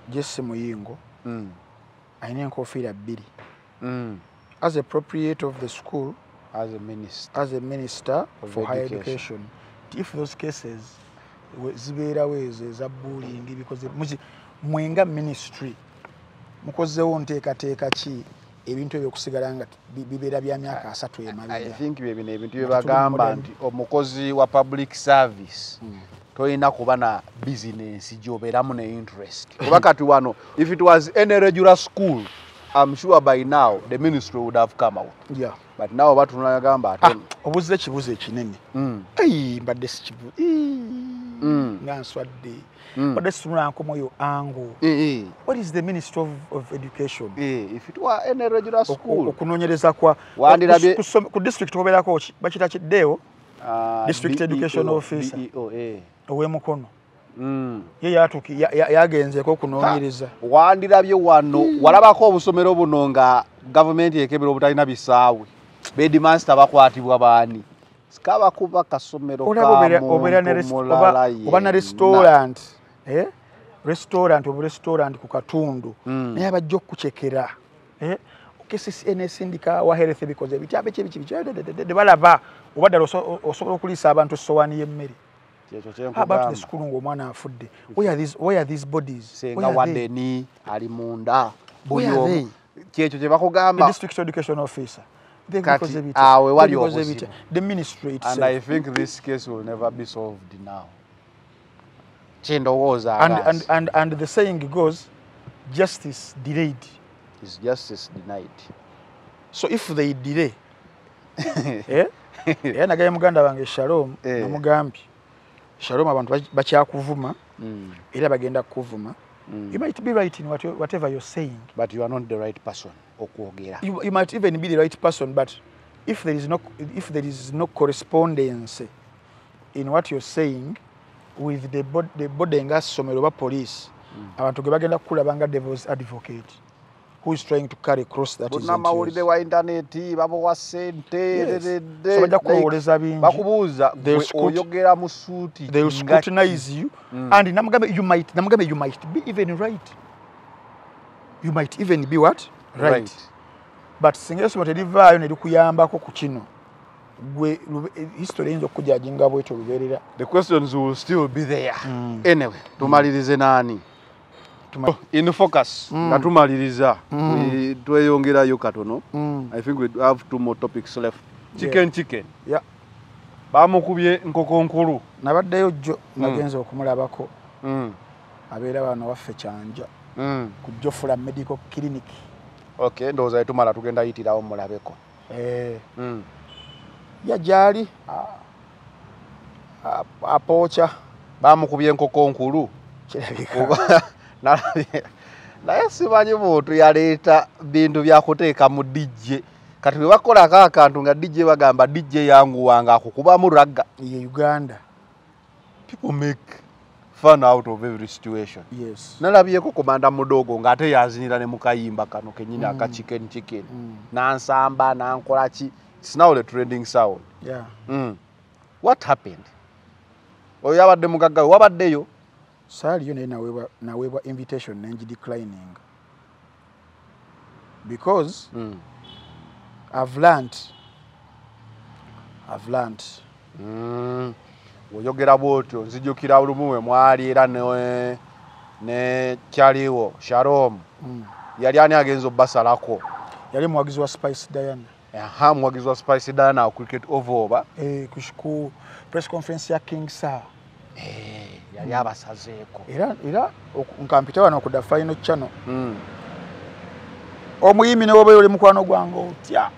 Jesse Muyingo alina enkofiira bbiri as a proprietor of the school, as a minister for higher education. If those cases zibeerawo ezo eza bullying because mwenga ministry mukozeewo nteekateeka ki ebintu ebyo kusigala nga bibeera bya myaka 3 emabega. I think bino ebintu bye bagamba nti omukozi wa public service toyina kuba na business gy'obeeramu ne interest. Kuba kati wano if it was any regular school I'm sure by now the ministry would have come out. Yeah. But now what tunagamba ate. Obuze kibuze ekinene. Mbadde sikibu. Nganswadde. Mbadde situnula nkomoyo angu. What is the Ministry of Education? If it were any regular school. Okunoonyereza kwa ku district obeerako bakita kiddeo. District Education Officer. Ow'emukono. Ye yagenzeeko okunoonyereza. Wandirabye wano walabako obusomero buno nga gavumenti ekebera obutalina bisaawe. Bedmaster bakwatibwa baani. Sikaba kuba kasomero oba na restaurant. Restaurant ku katundu. Naye abajja okukyekera. KCCN sindika wa health because ebityabe de balaba obadde osobola okuliisa abantu sowaani y'emmere. About the school ng'omwana afudde. Where are these bodies? Senga wadeni ali munda. Buyo. Kyekyo kye bakugamba. The district education officer. The ministry itself. And I think this case will never be solved now. And the saying goes, justice delayed is justice denied. So if they delay, nagaye muganda wange Shalom namugambye Shalom abantu bakyakuvuma era bagenda kuvuma. You might be right in whatever you're saying, but you are not the right person okwogera. You might even be the right person, but if there is no correspondence in what you're saying with the body nga somero ba police, abantu ge bagenda kulabanga devil's advocate who is trying to carry across that is amawulire wa internet babo wa sente so bajja kuwoleza bingi bakubuuza oyogera mu suuti they will scrutinize you and namugambe you might be even right. You might even be what? Right. But singa esoma terivaayo ne likuyambako ku kino gwe history eyinza okujajinga bwetyo lubeerera. The questions will still be there. Anyway, tumalirize nani? In focus nga tumaliriza tweyongerayo katono. I think we have 2 more topics left. Chicken. Yeah. Bamukubye nkoko nkulu. Nabaddeyo jjo nagenze okumulabako. Abeera wano waffe Kyanja. Ku Jofula Medical Clinic. Okay, ndowooza tumala tugenda yitirawo mulabeko. Yajali apoocha bamukubye nkoko nkulu. Naye simanyi muntu yaleeta bintu byakuteeka mu DJ. Kati bwe bakolako akantu nga DJ bagamba DJ yangu wanga akukubamu ragga. Ye Uganda. People make fun out of every situation. Yes. Nalabyeko komanda mudogo ngate yazinira ne mukayimba kano kenyina aka chicken. Nansamba nankola ki. It's now the trending sound. Yeah. What happened? Oyo yabadde mugagga wabaddeyo. Sali yone naweebwa invitation nengi declining. Because I've learned. Oyogera bwotyo nzijukira olumuwe mwali era ne kyaliwo Shalom. Yali ani agenzo basalako. Yali muwagizi wa Spice Diana. Muwagizi wa Spice Diana cricket over. Kushiku press conference ya King Sir. Yali abasazeeko. Era nkampita wano ku da final channel. Omuyimi ne wobe oli mukwano gwange otya.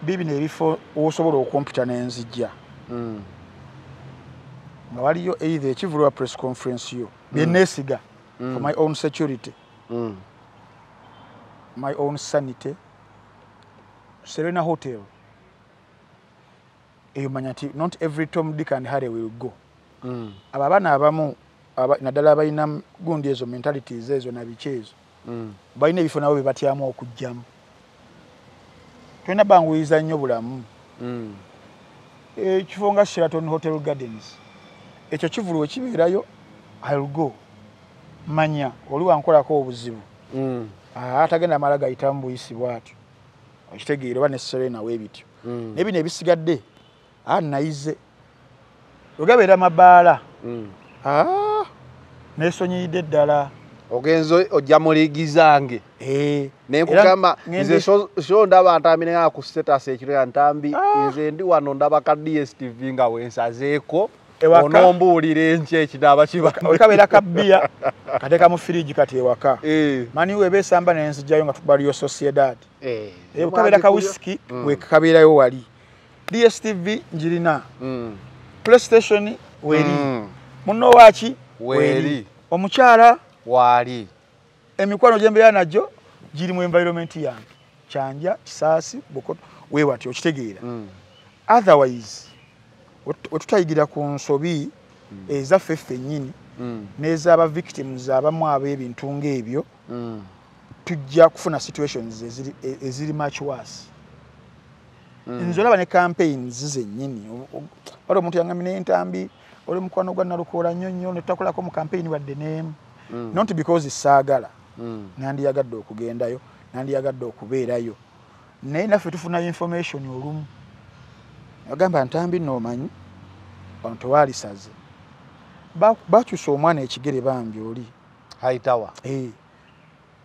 Bibi ne bifo osobola okumpita n'enzijja. Nga waliyo either ekivulwa press conference yo byenneesiga for my own security, my own sanity. Serena Hotel. You manyati not every Tom, Dick and Harry will go. Ababana abamu nadala bayina gundi ezo mentalities ezo na bichezo. Bayina ebifo nabo bebatyamu okujjamu. Twena banguyiza nnyo bulamu. Ekifo nga Sheraton Hotel Gardens. Ekyo kivulwe kibeerayo, I'll go. Manya oli wankolako obuzibu. Atagenda amala gayitamu buyisi bwatyo. Okitegeera oba ne Serena weebityo. Nebino ebisigadde nayize. Ogabeera mabaala. Nesonyiyidde ddala. Ogenzo ojja mu liigi zange. Nenkugamba nze so ndaba ntambire nga ku status ekiro ya ntambi nze ndi wano ndaba ka DSTV nga wensazeeko ewaka onombuulira enche ekidaba kiba olikabeera kabbiya kateeka mu firiji kati ewaka mani we besamba nenzijjayo nga tukubaliyo Sociedad kabeera ka whisky we kabeerayo wali DSTV njirina PlayStation weri muno wachi weri omukyala wali emikwano gyembeera najjo giri mu environment yange kyanja kisaasi bokoto wewati okitegeera otherwise wetutayigira ku nsobi ezaffe ffennyini n'ez'aba victims abamu ab'ebintu ng'ebyo tujja kufuna situations eziri much worse nze olaba ne campaigns zennyini wali omuntu yangamina entambi oli mukwano gwa nalukoola nnyo nnyo ne tutakolako mu campaign wadde n'emu not because saagala nandiyagadde okugendayo nandiyagadde okubeerayo naye naffe tufuna information olumu agamba ntambi noomanyi wano tewalisaze bakyusa omwana ekigere bambi oli haitawa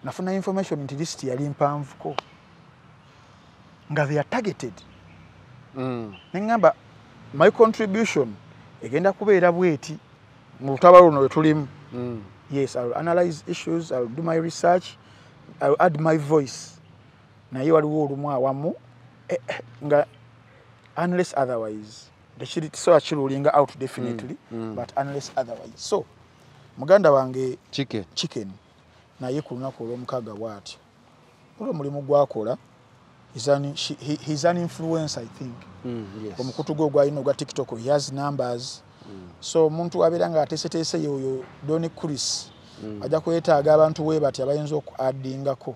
nafuna information nti list yali mpanvuko nga they are targeted neŋŋamba my contribution egenda kubeera bweti mu lutaba luno lwe tulimu yes, I'll analyze issues, I'll do my research, I'll add my voice naye waliwo olumu awamu nga unless otherwise so kirulinga out definitely but unless otherwise so muganda wange chicken naye ku lunaku olw'omukaaga bw'atyo olwo mulimu gwakola he's an influencer I think omukutu gwe gwalina ogwa TikTok he has numbers so omuntu abeera nga ateeseteese yoyo Doni Chris ajja kwetaaga abantu we bati abayinza okuaddingako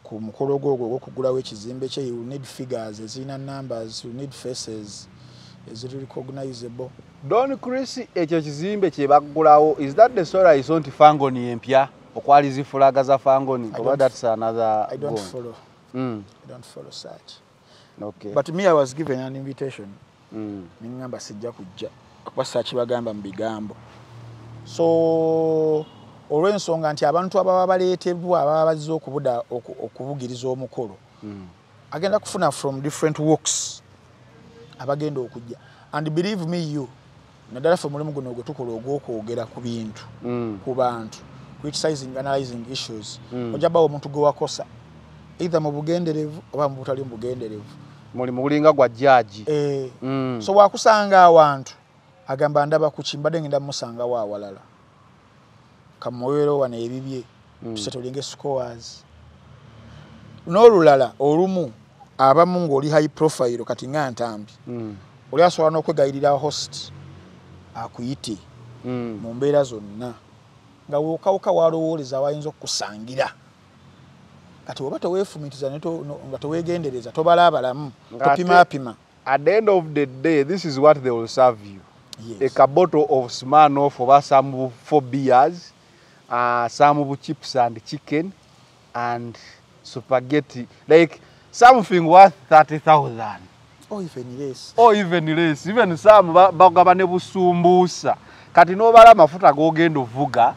ku mukolo gwo ogw'okugulawo ekizimbe kye you need figures ezirina numbers you need faces is recognizable. Don Chris ekyo kizimbe kye bagulawo is that the story is on Fangoni empya okwali zifulaga za Fangoni or that's another I don't follow. I don't follow such. Okay. But me I was given an invitation. Ningamba sijja kujja kuba sachi bagamba mu bigambo. So olw'ensonga nti abantu ababa baleetebwa ababa bazze okubugiriza omukolo agenda kufuna from different walks abagenda okujja and believe me you nadala fe mulimu guno gwe tukola ogw'okwogera ku bintu ku bantu criticizing analyzing issues ojabawo omuntu gwe wakosa either mu bugenderevu oba mu butali mu bugenderevu muli mulinga gwa judge so wakusanga awantu agamba ndaba ku kimbadde ngenda musanga wa walala kamoyero wana ebibye tusetolinge scores n'olulala olumu abamu ng'oli high profile kati nga ntambi oli asobola n'okwegayirira host akuyite mu mbeera zonna nga wokawuka walowooleza wayinza okukusangira kati oba teweefumitiza nga teweegendereza tobalaabalamu topimapima. At the end of the day this is what they will serve you. Yes. A bottle of Smirnoff or some 4 beers, some chips and chicken and spaghetti, like something worth 30,000 or even less. Or even less. Even some bagabane busumbusa kati nobala mafuta gogenda ovuga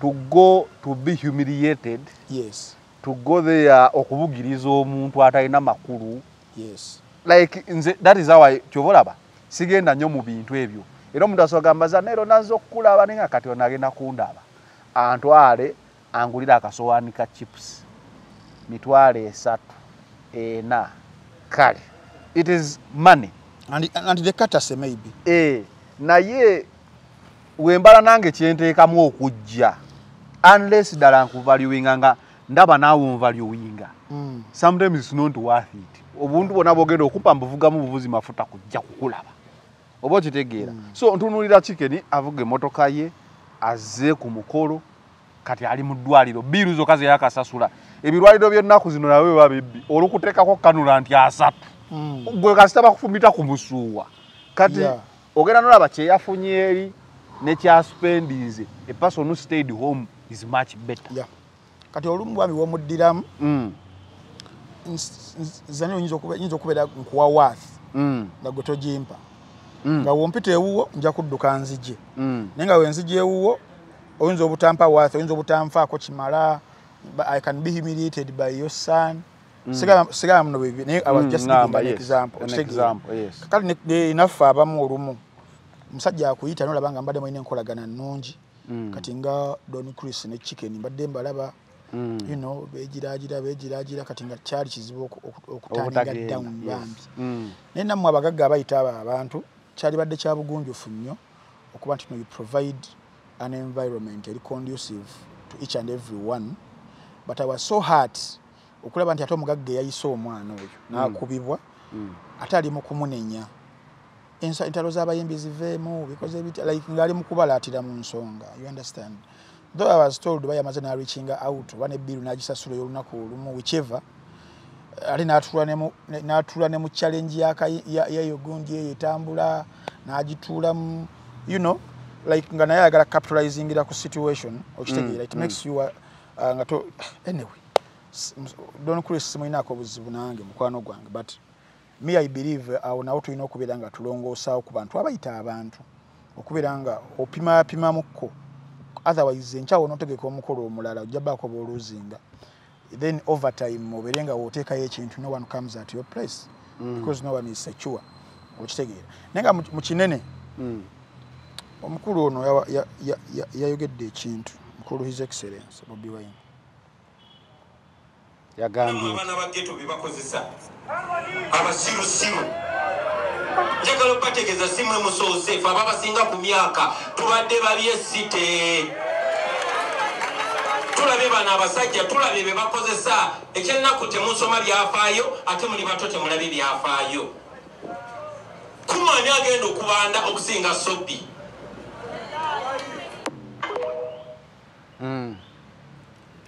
to go to be humiliated. Yes. To go there okubugiriza omuntu atalina makulu. Yes. Like that is how I chovolaba sigenda nnyo mu bintu ebyo era omuntu asogambaza nero nazo okulaba ninga kati onagenda kundaba antwale angulira akasowaani ka chips mitwale 3 ena kale it is money and the katase maybe naye wembala nange kyenteekamu okujja unless dala nkuvaluinga nga ndaba naawe onvaluinga sometimes it's not worth it obuntu bona bogenda okupa mbuvugamu buvuzi mafuta kujja kukulaba oba kitegeera so ntunulira chicken avuge motoka ye azze ku mukolo kati ali mu ddwaliro biru zo kaze yakasasula ebirwaliro by'ennaku zino nawe babibbi olukuteekako kanula nti 3 gwe kasitaba kufumita ku musuwa kati ogenda nolaba kye yafunye eri ne kya spendize a person who stayed home is much better. Kati olumu bwami womuddiramu zani oyinza okubeera nkuwa worth nga gwe togimpa nga wompita ewuwo nja kudduka nzije naye nga wenzije ewuwo oyinza obutampa worth oyinza obutanfaako kimala I can be humiliated by your son sigala muno bebyo naye I was just giving an example. Yes. Kale naffe abamu olumu musajja akuyita nolaba nga mbadde mulina enkolagana nnungi kati nga Don Chris ne Chicken mbadde mbalaba you know beejiraagira kati nga kyali kizibu okutandika down bambi naye nammwe abagagga abayita abo abantu kyali badde kya bugunjufu nnyo okuba nti you provide an environment eri conducive to each and every one but I was so hurt okulaba nti ate omugagga eyayise omwana oyo n'akubibwa ate ali mu kumunenya entalo z'abayimbi ziveemu because like ngali mu kubalaatira mu nsonga you understand though I was told by Amazon reaching out one bill nagisasula y'olunaku olumu whichever ali n'atula ne mu challenge yayo gundi etambula n'agituula mu you know like nga naye ayagala capitalizing ira ku situation okitegeera it makes you nga to anyway Don Chris simuinako buzibu nange mukwano gwange but me I believe nawo tulina okubeera nga tulongoosawo ku bantu abayita abantu okubeera nga opima mukko otherwise nchawo notegeka omukolo omulala ojja baako boluzinga then over time obeere nga woteekayo ekintu no one comes at your place because no one is secure okitegeera naye nga mu kinene omukulu ono yayogedde ekintu mukulu His Excellency Bobi Wine yagambye abaana ba ghetto bibakozesa abasirusiru njagala okubategeeza simwe musoose fe ababasinga ku myaka tubadde babye site tulabe bano abasajja tulabe be bakozesa ekyennaku temusoma byafaayo ate muli bato temulabe byafaayo kumani agenda okubanda okusinga sobbi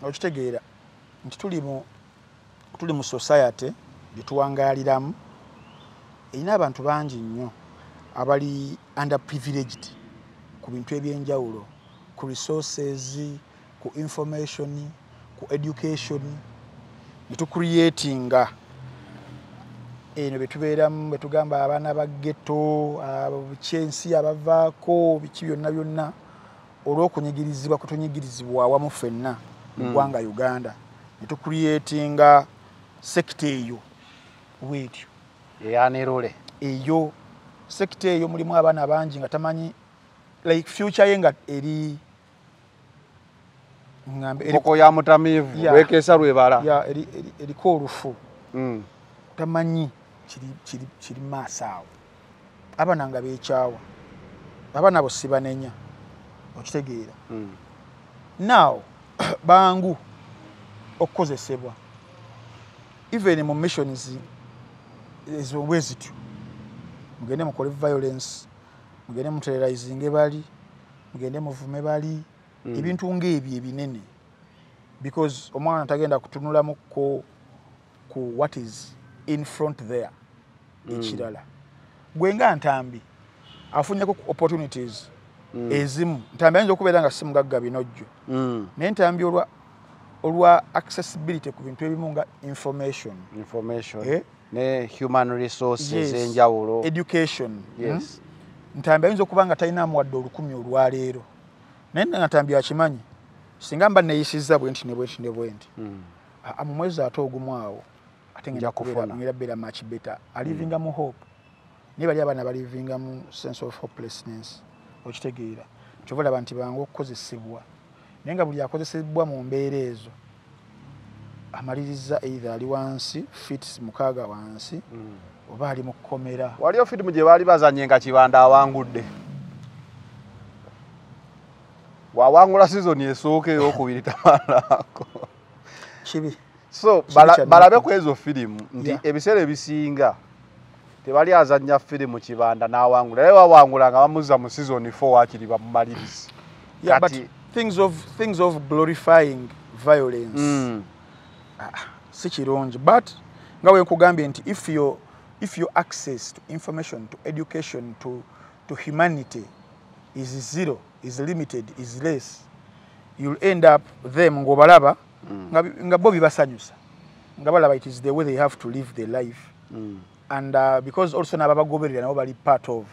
okitegeera nti tuli mu society gyetuwangaaliramu erina abantu bangi nnyo abali underprivileged ku bintu ebyenjawulo ku resources ku information ku education netucreatinga eno betubeeramu betugamba abaana ba ghetto abakyensi abavaako biki byonna olw'okunyigirizibwa kutunyigirizibwa awamu ffenna mu ggwanga Uganda netucreatinga sekta eyo bwetyo eyanerole eyo sekta eyo mulimu abaana bangi nga tamanyi like future ye nga eri koko ya mutamivu wekesa lwebala eriko olufu tamanyi kiri maaso awo abaana nga beekyawa abaana abo sibanenya okitegeera now bangu okukozesebwa even mu missions ezo bwezityo mugende mukole violence mugende muterrorizing bali mugende muvume bali ebintu ng'ebyo ebinene because omwana tagenda kutunulamu ku what is in front there ekirala gwenga ntambi afunyeko opportunities ezimu ntambi ayinza okubeera nga si mugagga binojjo naye ntambi olwa accessibility ku bintu ebimu nga information ne human resources enjawulo education ntambi ayinza okuba nga talinamu wadde 10 olwaleero naye nga ntambi akimanyi singa mba neyisizza bwenti mu mwezi ate ogumu awo ate ngenda beera much better alivinga mu hope naye bali abaana balivinga mu sense of hopelessness okitegeera kyova olaba nti bangu okukozesebwa naye nga buli akozesebwa mu mbeera ezo amaliriza either ali wansi fit 6 wansi oba ali mu kkomera waliyo fitimu gye baali bazanye nga Kibanda awangudde wawangula sizoni esooka ey'okubiri tamalako kibi so balabe ku ezo firimu nti ebiseera ebisinga tebali azanya firimu Kibanda n'awangula naye wawangula nga bamuzza mu season 4 wakiri bamumaliriza but things of glorifying violence si kirungi but nga we nkugambye nti if your access to information to education to humanity is zero is limited is less you'll end up them ngobalaba nga bo bibasanyusa nga balaba it is the way they have to live their life and because also nababagoberera nabo bali part of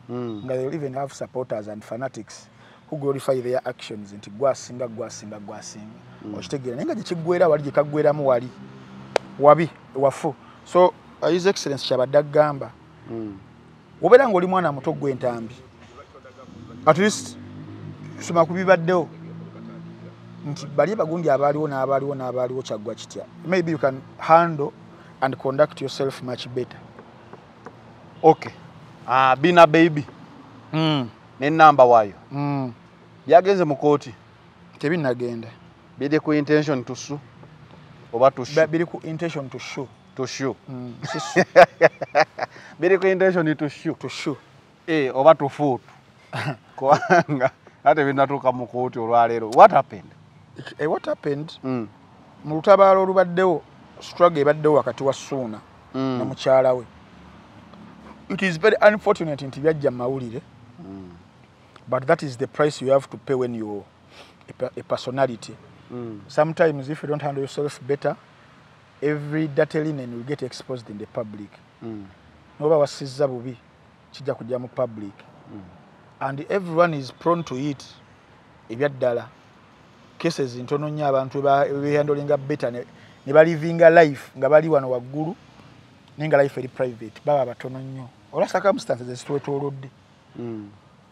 nga they will even have supporters and fanatics who glorify their actions nti gwasinga okitegeera naye nga gyekigwera wali gyekagweramu wali wabi wafu so His Excellency kyabadde agamba wobeera ng'oli mwana muto gw'entambi at least soma kubibaddewo nti bali bagundi abaliwo kyagwa kitya. Maybe you can handle and conduct yourself much better. Okay. Bina baby. Ne number wayo. Byagenze mu kooti. Tebinagenda. Bide ku intention to sue. Oba to sue. Bide ku intention to sue. To sue. Bide ku intention to sue. To sue. Oba to foot. Kwanga ate binatuka mu kooti olwaleero. What happened? What happened? Mu lutabaalo olubaddewo struggle ebaddewo wakati wa Ssuuna ne mukyala we. It is very unfortunate nti byajja mawulire. But that is the price you have to pay when you're a personality. Sometimes if you don't handle yourself better, every dirty linen will get exposed in the public. Noba wasizza bubi kijja kujja mu public. And everyone is prone to it. Ebyaddala cases ntono nnyo abantu behandlinga better ne balivinga life nga bali wano waggulu nenga life eri private baba batono nnyo. Ola circumstances ezitwetoolodde.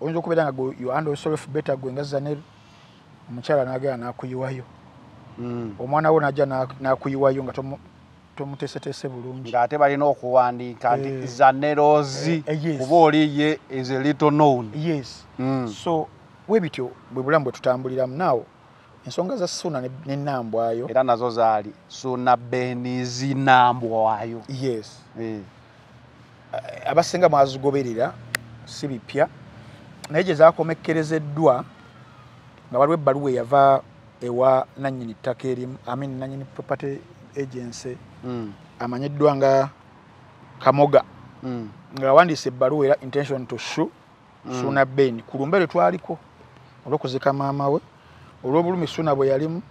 Oyinza okubeera nga you handle yourself better gwenga Zanel omukyala n'agenda n'akuyiwayo. Omwana wo n'ajja n'akuyiwayo nga tomuteeseteese bulungi. Ng'ate balina okuwandiika nti Zanelozi kuba oli ye is a little known. Yes. So we bityo bwe bulamu bwe tutambuliramu naawo ensonga za Ssuuna ne Nambwayo era nazo zaali Ssuuna Benizi Nambwayo. Yes. Abasinga mwazigoberera si bipya naye gye zaakomekkerezeddwa nga waliwo ebbaluwa eyava ewa nannyini ttaka erimu nannyini property agency amanyiddwa nga Kamoga nga awandiise ebbaluwa era intention to sue Ssuuna Ben ku lumbe lwe twaliko olw'okuzika maama we olw'obulumi Ssuuna bwe yalimu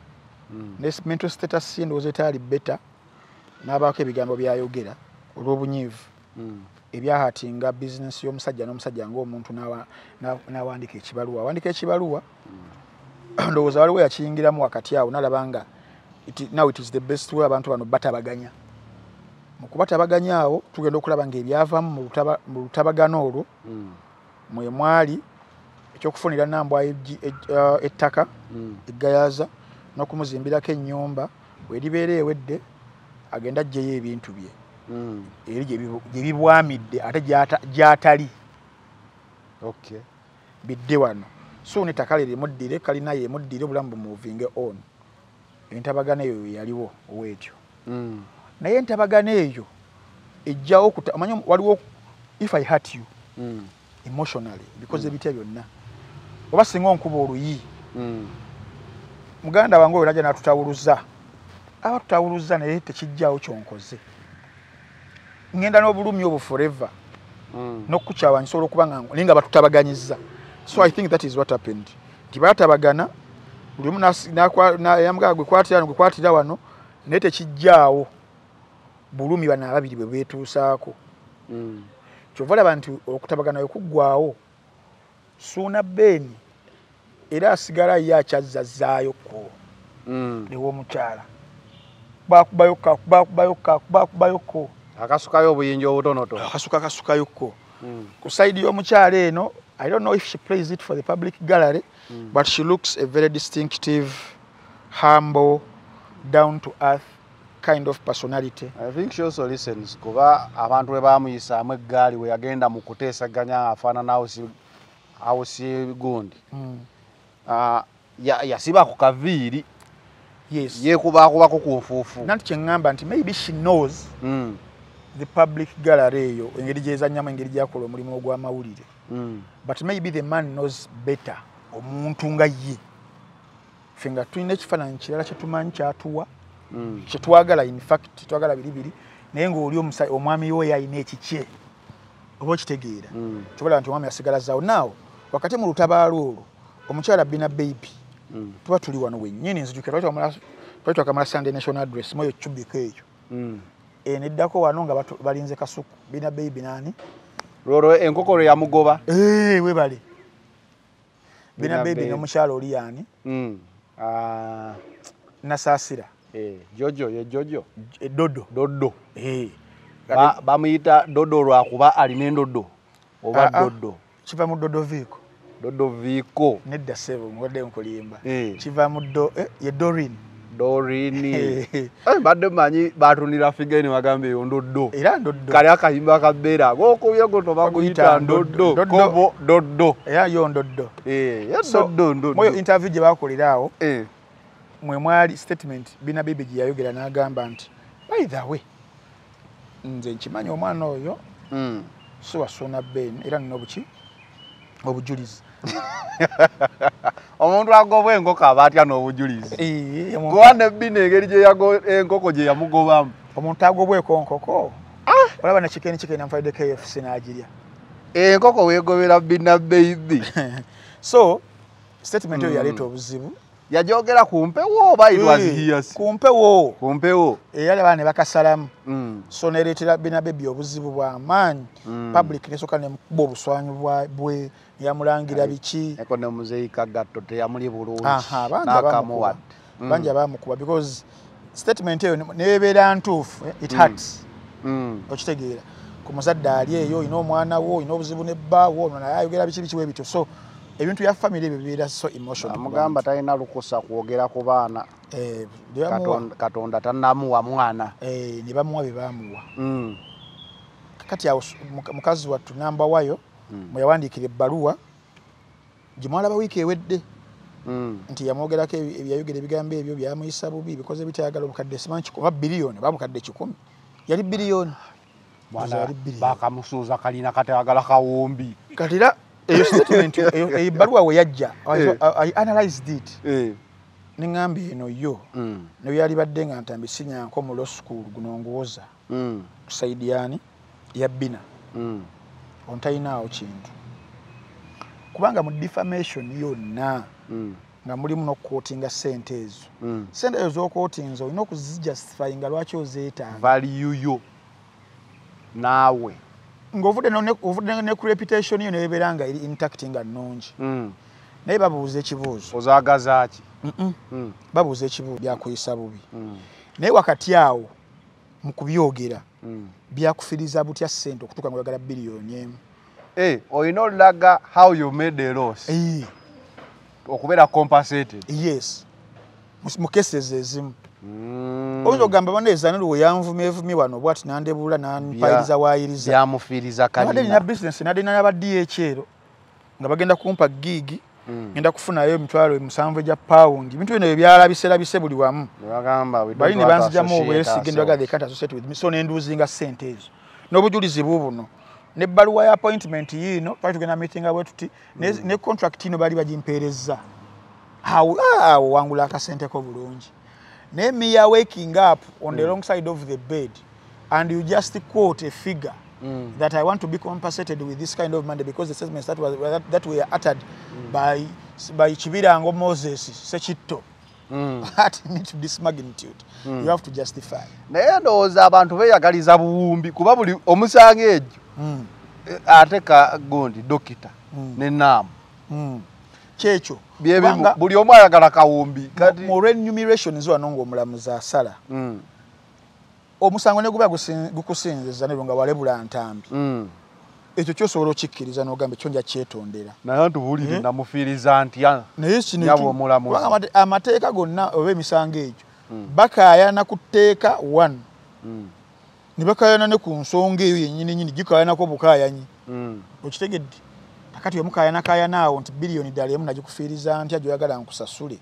ne mental status ye ndowooza etaali beta n'abaako ebigambo byayogera olw'obunyiivu ebyahatinga bizinesi y'omusajja n'omusajja ng'omuntu n'awandika ekibaluwa ndowooza waliwo yakiyingiramu wakati awo n'alaba nga now it is the best way abantu bano batabaganya. Mu kubatabaganya awo tugenda okulaba ng'ebyavaamu mu lutabagano olwo mwe mwali ekyokufunira Nambwayo ettaka eggayaaza n'okumuzimbirako ennyumba weribeera ewedde agenda aggyeyo ebintu bye eri gye bibwamidde ate gy'atali bidde wano. So n'ettaka lye limuddire kalina yemuddire obulamu bumuvinge on. Entabagano eyo yaliwo ow'etyo. Naye entabagano eyo ejjawo amanyi waliwo if I hurt you emotionally because ebitya byonna oba singa onkuba oluyi muganda wange oyo najja n'atutawuluza abatutawuluza naye tekijjaawo kyonkoze ngenda n'obulumi obwo forever n'okukukyawa nsobola okuba nga batutabaganyiza. So I think that is what happened. Nti baatabagana buli omu yamugaa gwekwatira wano naye tekijjaawo bulumi bano ababiri bwe beetuusaako. Kyova olaba nti okutabagana we kuggwaawo Ssuuna Ben era asigala ye akyazzazzaayoko ew'omukyala bakubayokko akasukayo obuyinja obutonotono akasukayokko ku sayidi y'omukyala eno. I don't know if she plays it for the public gallery, but she looks a very distinctive, humble, down-to-earth kind of personality. I think she also listens. Kuba abantu bamuyisaamu eggaali we yagenda mu kuteesaganya afaanana awusi gundi. Yasiba ku kaviiri. Yes. Yeekubaakubako ku nfuufu. Nanti kye ngamba nti maybe she knows the public gallery eyo engeri gyezannyamu engeri gyakola omulimu ogw'amawulire. But maybe the man knows better omuntu nga ye. Ffe nga tulina ekifaananyi kirala kye tumanyi kyatuwa kye twagala, in fact twagala biribiri naye ng'oli omwami we yalina ekikye oba okitegeera kyobola nti omwami asigala zaawo. Naawo wakati mu lutabaalo olwo omukyala Bina Baby tuba tuli wano wennyini nzijukira twayitwa Kamala Sunday National Address moyo Chubiko eyo neddako wano nga balinze Kasuku. Bina Baby nani Lolo enkokolo ya mugoba webale Bina Baby n'omukyala oli yani Nasaasira Jojo ye Jojo Dodo bamuyita Dodo lwakuba alina endodo oba Dodo kiva mu Dodoviiko Dodo Viko. Nedda sebo ngode nkulimba. Kiva mu ye Dorin. Dorini. Badde manyi batunira figeni wagambe Ndodo. Era Ndodo. Kali akayimba kabeera. Goko yegoto bakuyita Ndodo. Kobo Dodo. Era yo Ndodo. Ya Ndodo. Moyo interview gye bakolerawo. Mwe mwali statement bina bibi gye yayogera n'agamba nti by the way nze nkimanyi omwana oyo so wasona Ben era nno buki obujulizi omuntu agobwa enkoko aba atya n'obujulizi gwane bina engeri gye enkoko gye yamugobamu omuntu agobweko nkoko olaba na chicken amfaide KFC n'agirya enkoko weegobera bina baby so statement eyo yaleeta obuzibu yajogera kumpewo oba it was years kumpewo eyali bane bakasalamu so neretera bina baby obuzibu bwa maanyi public nesoka ne mkubo obuswanyu bwe yamulangira biki eko ne muzeika gatto te yamuli bulungi nakamuwa banja bamukuba because statement eyo nebeera ntuufu it hurts okitegeera ku muzadde ali eyo ino omwana wo ino obuzibu ne bbaawo naye ayogera biki webito so ebintu ya family bibeera so emotional amugamba talina lukusa kwogera ku baana katonda tannamuwa mwana ne bamuwa be bamuwa kati awo mukazi wattu namba wayo mweyawandiikira ebbaluwa gye mwalaba wiiki ewedde nti yamwogerako ebyayogera ebigambo ebyo byamuyisa bubi bikoze bitayagala obukadde simanyi oba biliyoni bamukadde 100 yali biliyoni bakamusuuza kalina katayagala kawumbi katira eyo statement ebbaluwa we yajja I analyzed it ningambye eno yo nayo yali badde nga ntambi sinyanko mu law school guno ngwoza kusaidiani ya bina ontayinaawo kintu kubanga mu defamation yonna nga mulimu n'okukootinga ssente ezo ssente ezo z'okootinza olina okuzijustify nga lwaki ozeetaaga value yo naawe ng'ovudde ne ku reputation yo nebeera nga eri intact nga nnungi naye babuuza ekibuuzo ozaagaza ki babuuza ekibuuzo byakuyisa bubi naye wakati awo mu kubyogera byakufiriza butya ssente okutuuka nga oyagala biliyoni emu olina olaga how you made a loss okubeera compensated yes mu cases ezimu oyinza okugamba baneezanire we yanvumevumi wano bwati nandebula nampayiriza waayiriza byamufiiriza kalina nina business nadina n'aba DHL nga bagenda kumpa gigi ngenda kufunayo emitwalo 7 egya pound ebintu bino byalabise buli wamu bali ne banzijamu obwesige ndaga they can't associate with me so nenduzinga ssente ezo n'obujulizi bubuno n'ebbaluwa ya appointment yino twali tugenda meeting abwe tuti ne contract ino bali bagimpeereza awo wangula akasente ko bulungi ne me are waking up on the wrong side of the bed and you just quote a figure that I want to be compensated with this kind of money because the statements that were uttered by Chibirango Moses Sechito at this magnitude you have to justify naye ndowooza abantu beeyagaliza buwumbi kuba buli omusanga egyo ateka gondi dokita n'ennaamu kyekyo buli omu ayagala kawumbi mu remuneration wano ng'omulamuzi asala omusango ne guba gukusinziza ne nga walebula ntambi ekyo kyosobola okikkiriza n'ogamba ekyo nja kyetondera naye ntubuulire namufiiriza ntya naye kino omulamuzi amateeka gonna oba emisango egyo bakaayana ku tteeka 1 ne bakaayana ne ku nsonga eyo yennyini gikaayanako bukaayanyi okitegedde kakati omukaayana awo nti biliyoni ddala emu nagikufiiriza ntya gyoyagala nkusasule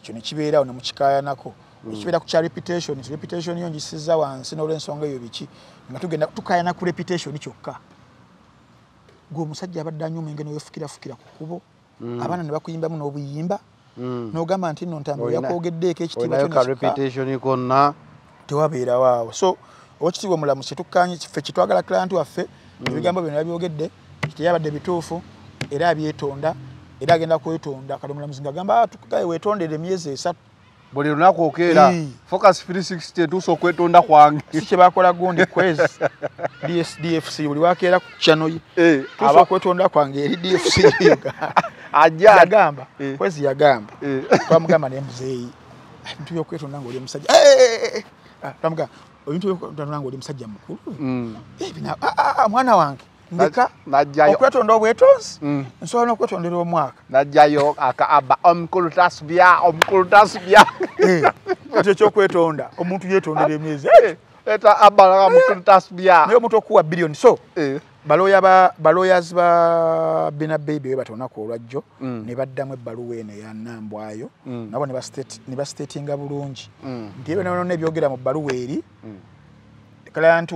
ekyo ne kibeerawo ne mukikaayanako ekibeera ku kya reputation yo ngisiza wansi n'olw'ensonga eyo biki nga tugenda tukaayana ku reputation kyokka gwe omusajja abadde anyuma engeno yefukirafukira ku kkubo abaana ne bakuyimbamu n'obuyimba n'ogamba nti nno ntambi yakwogeddeeko ekitiibwa konna tewabeerawo awo so obakitiibwa omulamuzi kyetukkanye ffe kitwagala client waffe ebigambo bino yabyogedde teyabadde bituufu era abyetonda era agenda kwetonda kale omulamuzi ng'agamba tukaye weetondere emyezi 3 buli lunaku okeera focus 360 etuusa okwetonda kwange si kye bakola gundi kwezi DFC buli wakeera ku channel ye tuusa okwetonda kwange eri DFC yagamba kwezi yagamba twamugamba n'emuzeeyi ebintu byokwetonda ng'oli omusajja twamugamba ebintu byokwetonda ng'oli omusajja mukulu mwana wange ndeka okwetonda obwetonzi nsobola n'okwetondera omwaka najjayo akaaba omukulu tasubya kati ekyokwetonda omuntu yeetondera emyezi eta abala omukulu tasubya naye omuntu okuwa billion so baloyers ba Bina Baby batonako olwajjo ne baddamu ebbaluwa eno eya Nambwayo nabo ne bastatinga bulungi nti ebyo nebyogera mu bbaluwa eri client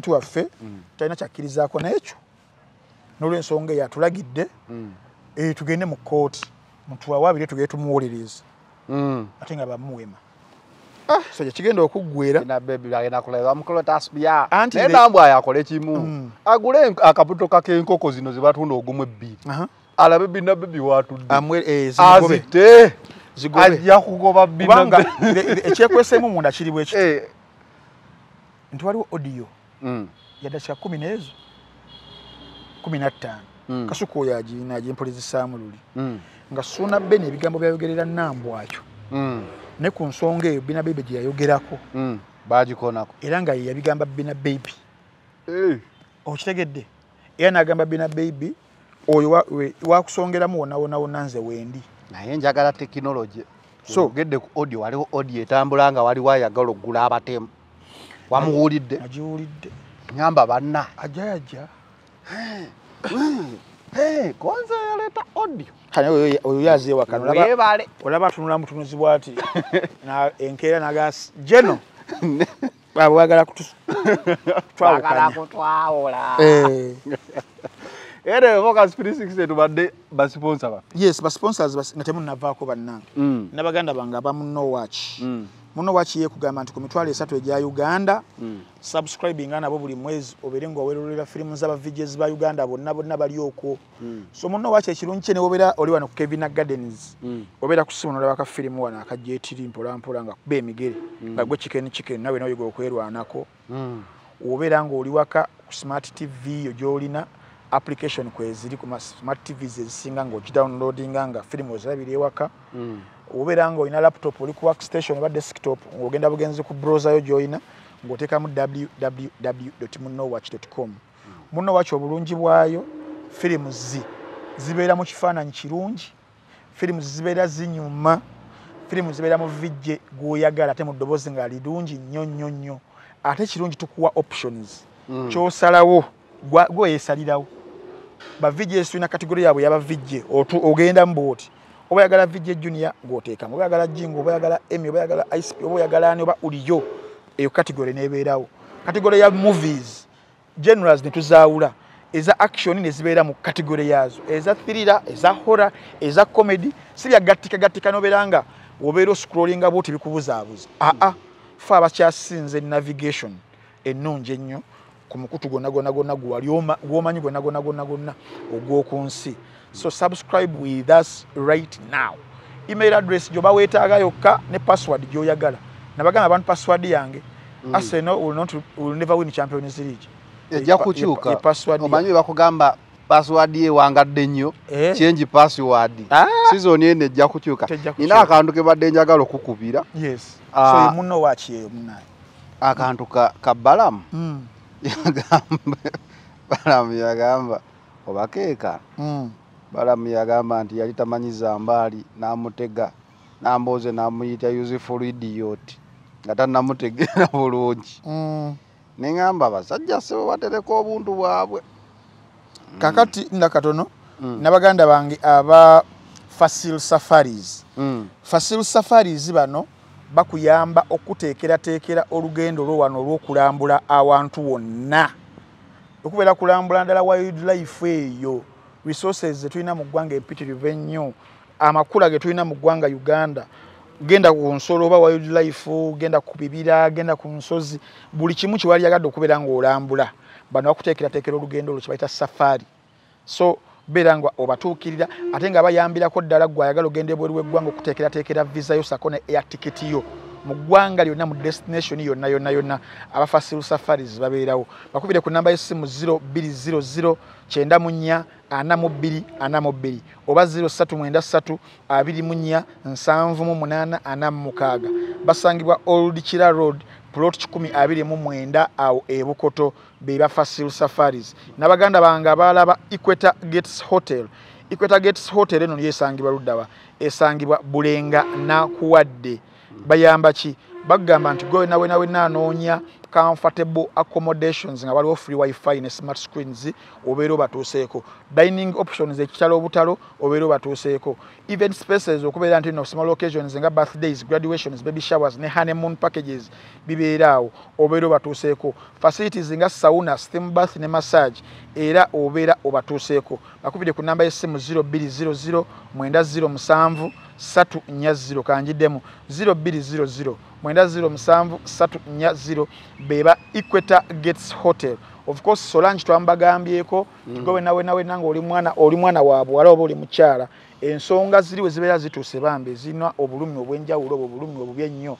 waffe talina kyakkirizaako n'ekyo n'olwensonga eyatulagidde tugende mu kooti mutuwawaabire tugende tumuwuliriza ate nga bamuwema so kigenda okuggwera naye Nambwayo akole kimu agule akabutoka k'enkoko zino zebatunda ogumu ebbiri alabe Bina Baby watudde azite ajja kugoba kubanga ekyekweseemu munda kiri bwe kiti nti waliwo audio yadakika 10 n'ezo 15 kasuku oyo agimpulizisaamu luli nga Ssuuna Ben ebigambo byayogerera Nambwayo ne ku nsonga eyo Bina Baby gye yayogerako bagikonako era nga ye yabigamba Bina Baby okitegedde era n'agamba Bina Baby oyo wakusongeramu wona nze wendi naye njagala tekinologi so ogedde ku audio waliwo audio etambula nga waliwo ayagala okugula abatemu wamuwulidde agiwulidde nyamba banna ajja kwanza yaleta audio kane oyo yaziye wakano olaba atunula mutunuzi bwati na enkeera nagas jeno bagala kutwawula ere voka spirit 6 tubadde basponsor ba yes basponsors natemu navaako bannange nabaganda banga abamuno watch muno wakiye kugamba nti ku mitwalo 3 egya Uganda subscribing nabo buli mwezi oberenga owerolera filimu z'aba VJs ba Uganda bonna bali okwo so muno wachi ekirungi kye ne obera oli wano ku Kevin Gardens obera kusimu nolaba ka filimu wana akajetiri mpola nga kuba emigere nga gwe chicken nawe nawe go okwerwanako obera nga oli waka ku smart TV yo gyolina application kweziri ku smart TVs ezisinga ngo downloadinga nga filimu zirabire waka obera ngo ina laptop oli ku workstation ba desktop ngogenda bugenzi ku browser yo joina ngoteka mu www.munowatch.com munowatch obulungi bwayo films zibeera mu kifaananyi kirungi films zibeera zinyuma films zibeera mu vijje goyagala ate mu ddobozi nga lidungi nnyo ate kirungi tukuwa options kyosalawo gwe yesalirawo ba vijje suina kategori yabwe yaba vijje ogenda mboti oba yagala VJ Junior ngoteka oba yagala Jingo oba yagala Emmy oba yagala Ice oba yagala ani oba uliyo eyo category nebeerawo category ya movies genres netuzawula eza action nezibeera mu category yazo eza thriller eza horror eza comedy sibya gatika noberanga obeero scrolling about bikubuzaabuza fa abakyasinze navigation ennungi ennyo ku mukutu gonna gwomanyi gonna ogw'okunsi. So subscribe with us right now. Email address joba wetaaga yokka ne password gyoyagala. Nabagamba abantu password yange. Arsenal will never win Champions League. Ejja kukyuka. Omanyi bakugamba password ye wangadde nnyo. Change password. Season ene ejja kukyuka. Nina akantu ke badde njagala okukubira. Yes. So muno wachiye munaye. Akantu ka Balamu. Balamu yagamba obakeeka. Balamu yagamba nti yali tamanyiza mbali namutega namboze namuyita useful idiot nga tannamutegeera bulungi. Nengamba basajja sebo batereka obuntu bwabwe. Kakati ndakatono nabaganda bange aba Facile Safaris. Facile Safaris bano bakuyamba okuteekera olugendo lwo wano olw'okulambula awantu wonna. Okubeera kulambula ndala wildlife eyo. Resources tulina mu ggwanga empitirivu ennyo, amakula ge tulina mu ggwanga Uganda, genda ku nsolo oba wildlife, genda ku bibira, genda ku nsozi, buli kimu kiwali yagadde okubeera ng'olambula bano bakuteekera olugendo olwo kibayita safari. So beera nga obatuukirira ate nga bayambirako ddala gwe ayagala ogenda ebweru w'eggwanga okuteekera visa yo sako ne air ticket yo mu ggwanga lyonna mu destination yonna aba Facile Safaris babeerawo. Bakubire ku namba y'essimu 0200 94 42 oba 0393 24 78 46 basangibwa Old Kira Road plot 129 awo ebukoto beba Fasil Safaris nabaganda banga balaba Equator Gates Hotel eno yesangibwa luddawa esangibwa Bulenga na Kuwadde bayamba ki bagamba nti go nawe nanoonya comfortable accommodations nga waliwo free wifi ne smart screens obeero batuuseeko dining options ekitalo obutalo obeero batuuseeko event spaces okubeera nti no small occasions nga birthdays graduations baby showers ne honeymoon packages bibeeraawo obeero batuuseeko facilities nga sauna steam bath ne massage era obeera obatuuseeko bakubire ku namba y'essimu 0200 907 340 kanjiddemu 0200 907 beba Equator Gates Hotel. Of course Solange twambagambyeko tugowe nawe nange oli mwana waabwe wala oba oli mukyala ensonga ziriwe zibeera zituuse bambe zina obulumi obwenjawulo obulumi obubi ennyo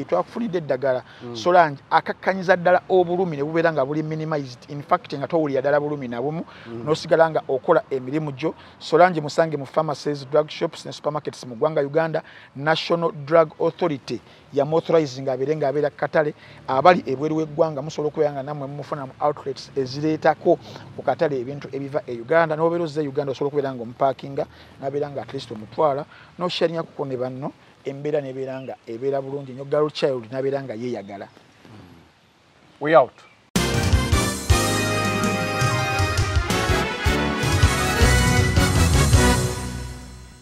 twakufunidde eddagala Solange akakkanyiza ddala obulumi ne bubeera nga buli minimized in fact nga towulira ddala bulumi nabumu n'osigala nga okola emirimu gyo Solange musange mu pharmacies drug shops ne supermarkets mu ggwanga Uganda National Drug Authority yamuauthorizing abeera katale abali ebweru w'eggwanga musobola okubeera nga nammwe mufuna mu outlets ezireetako ku katale ebintu ebiva e Uganda n'obeera ozza Uganda osobola okubeera nga omuparkinga nabeera nga at least omutwala n'osharinga kuko ne banno embeera nebeera nga ebeera bulungi nnyo girl child nabeera nga yeeyagala. We out.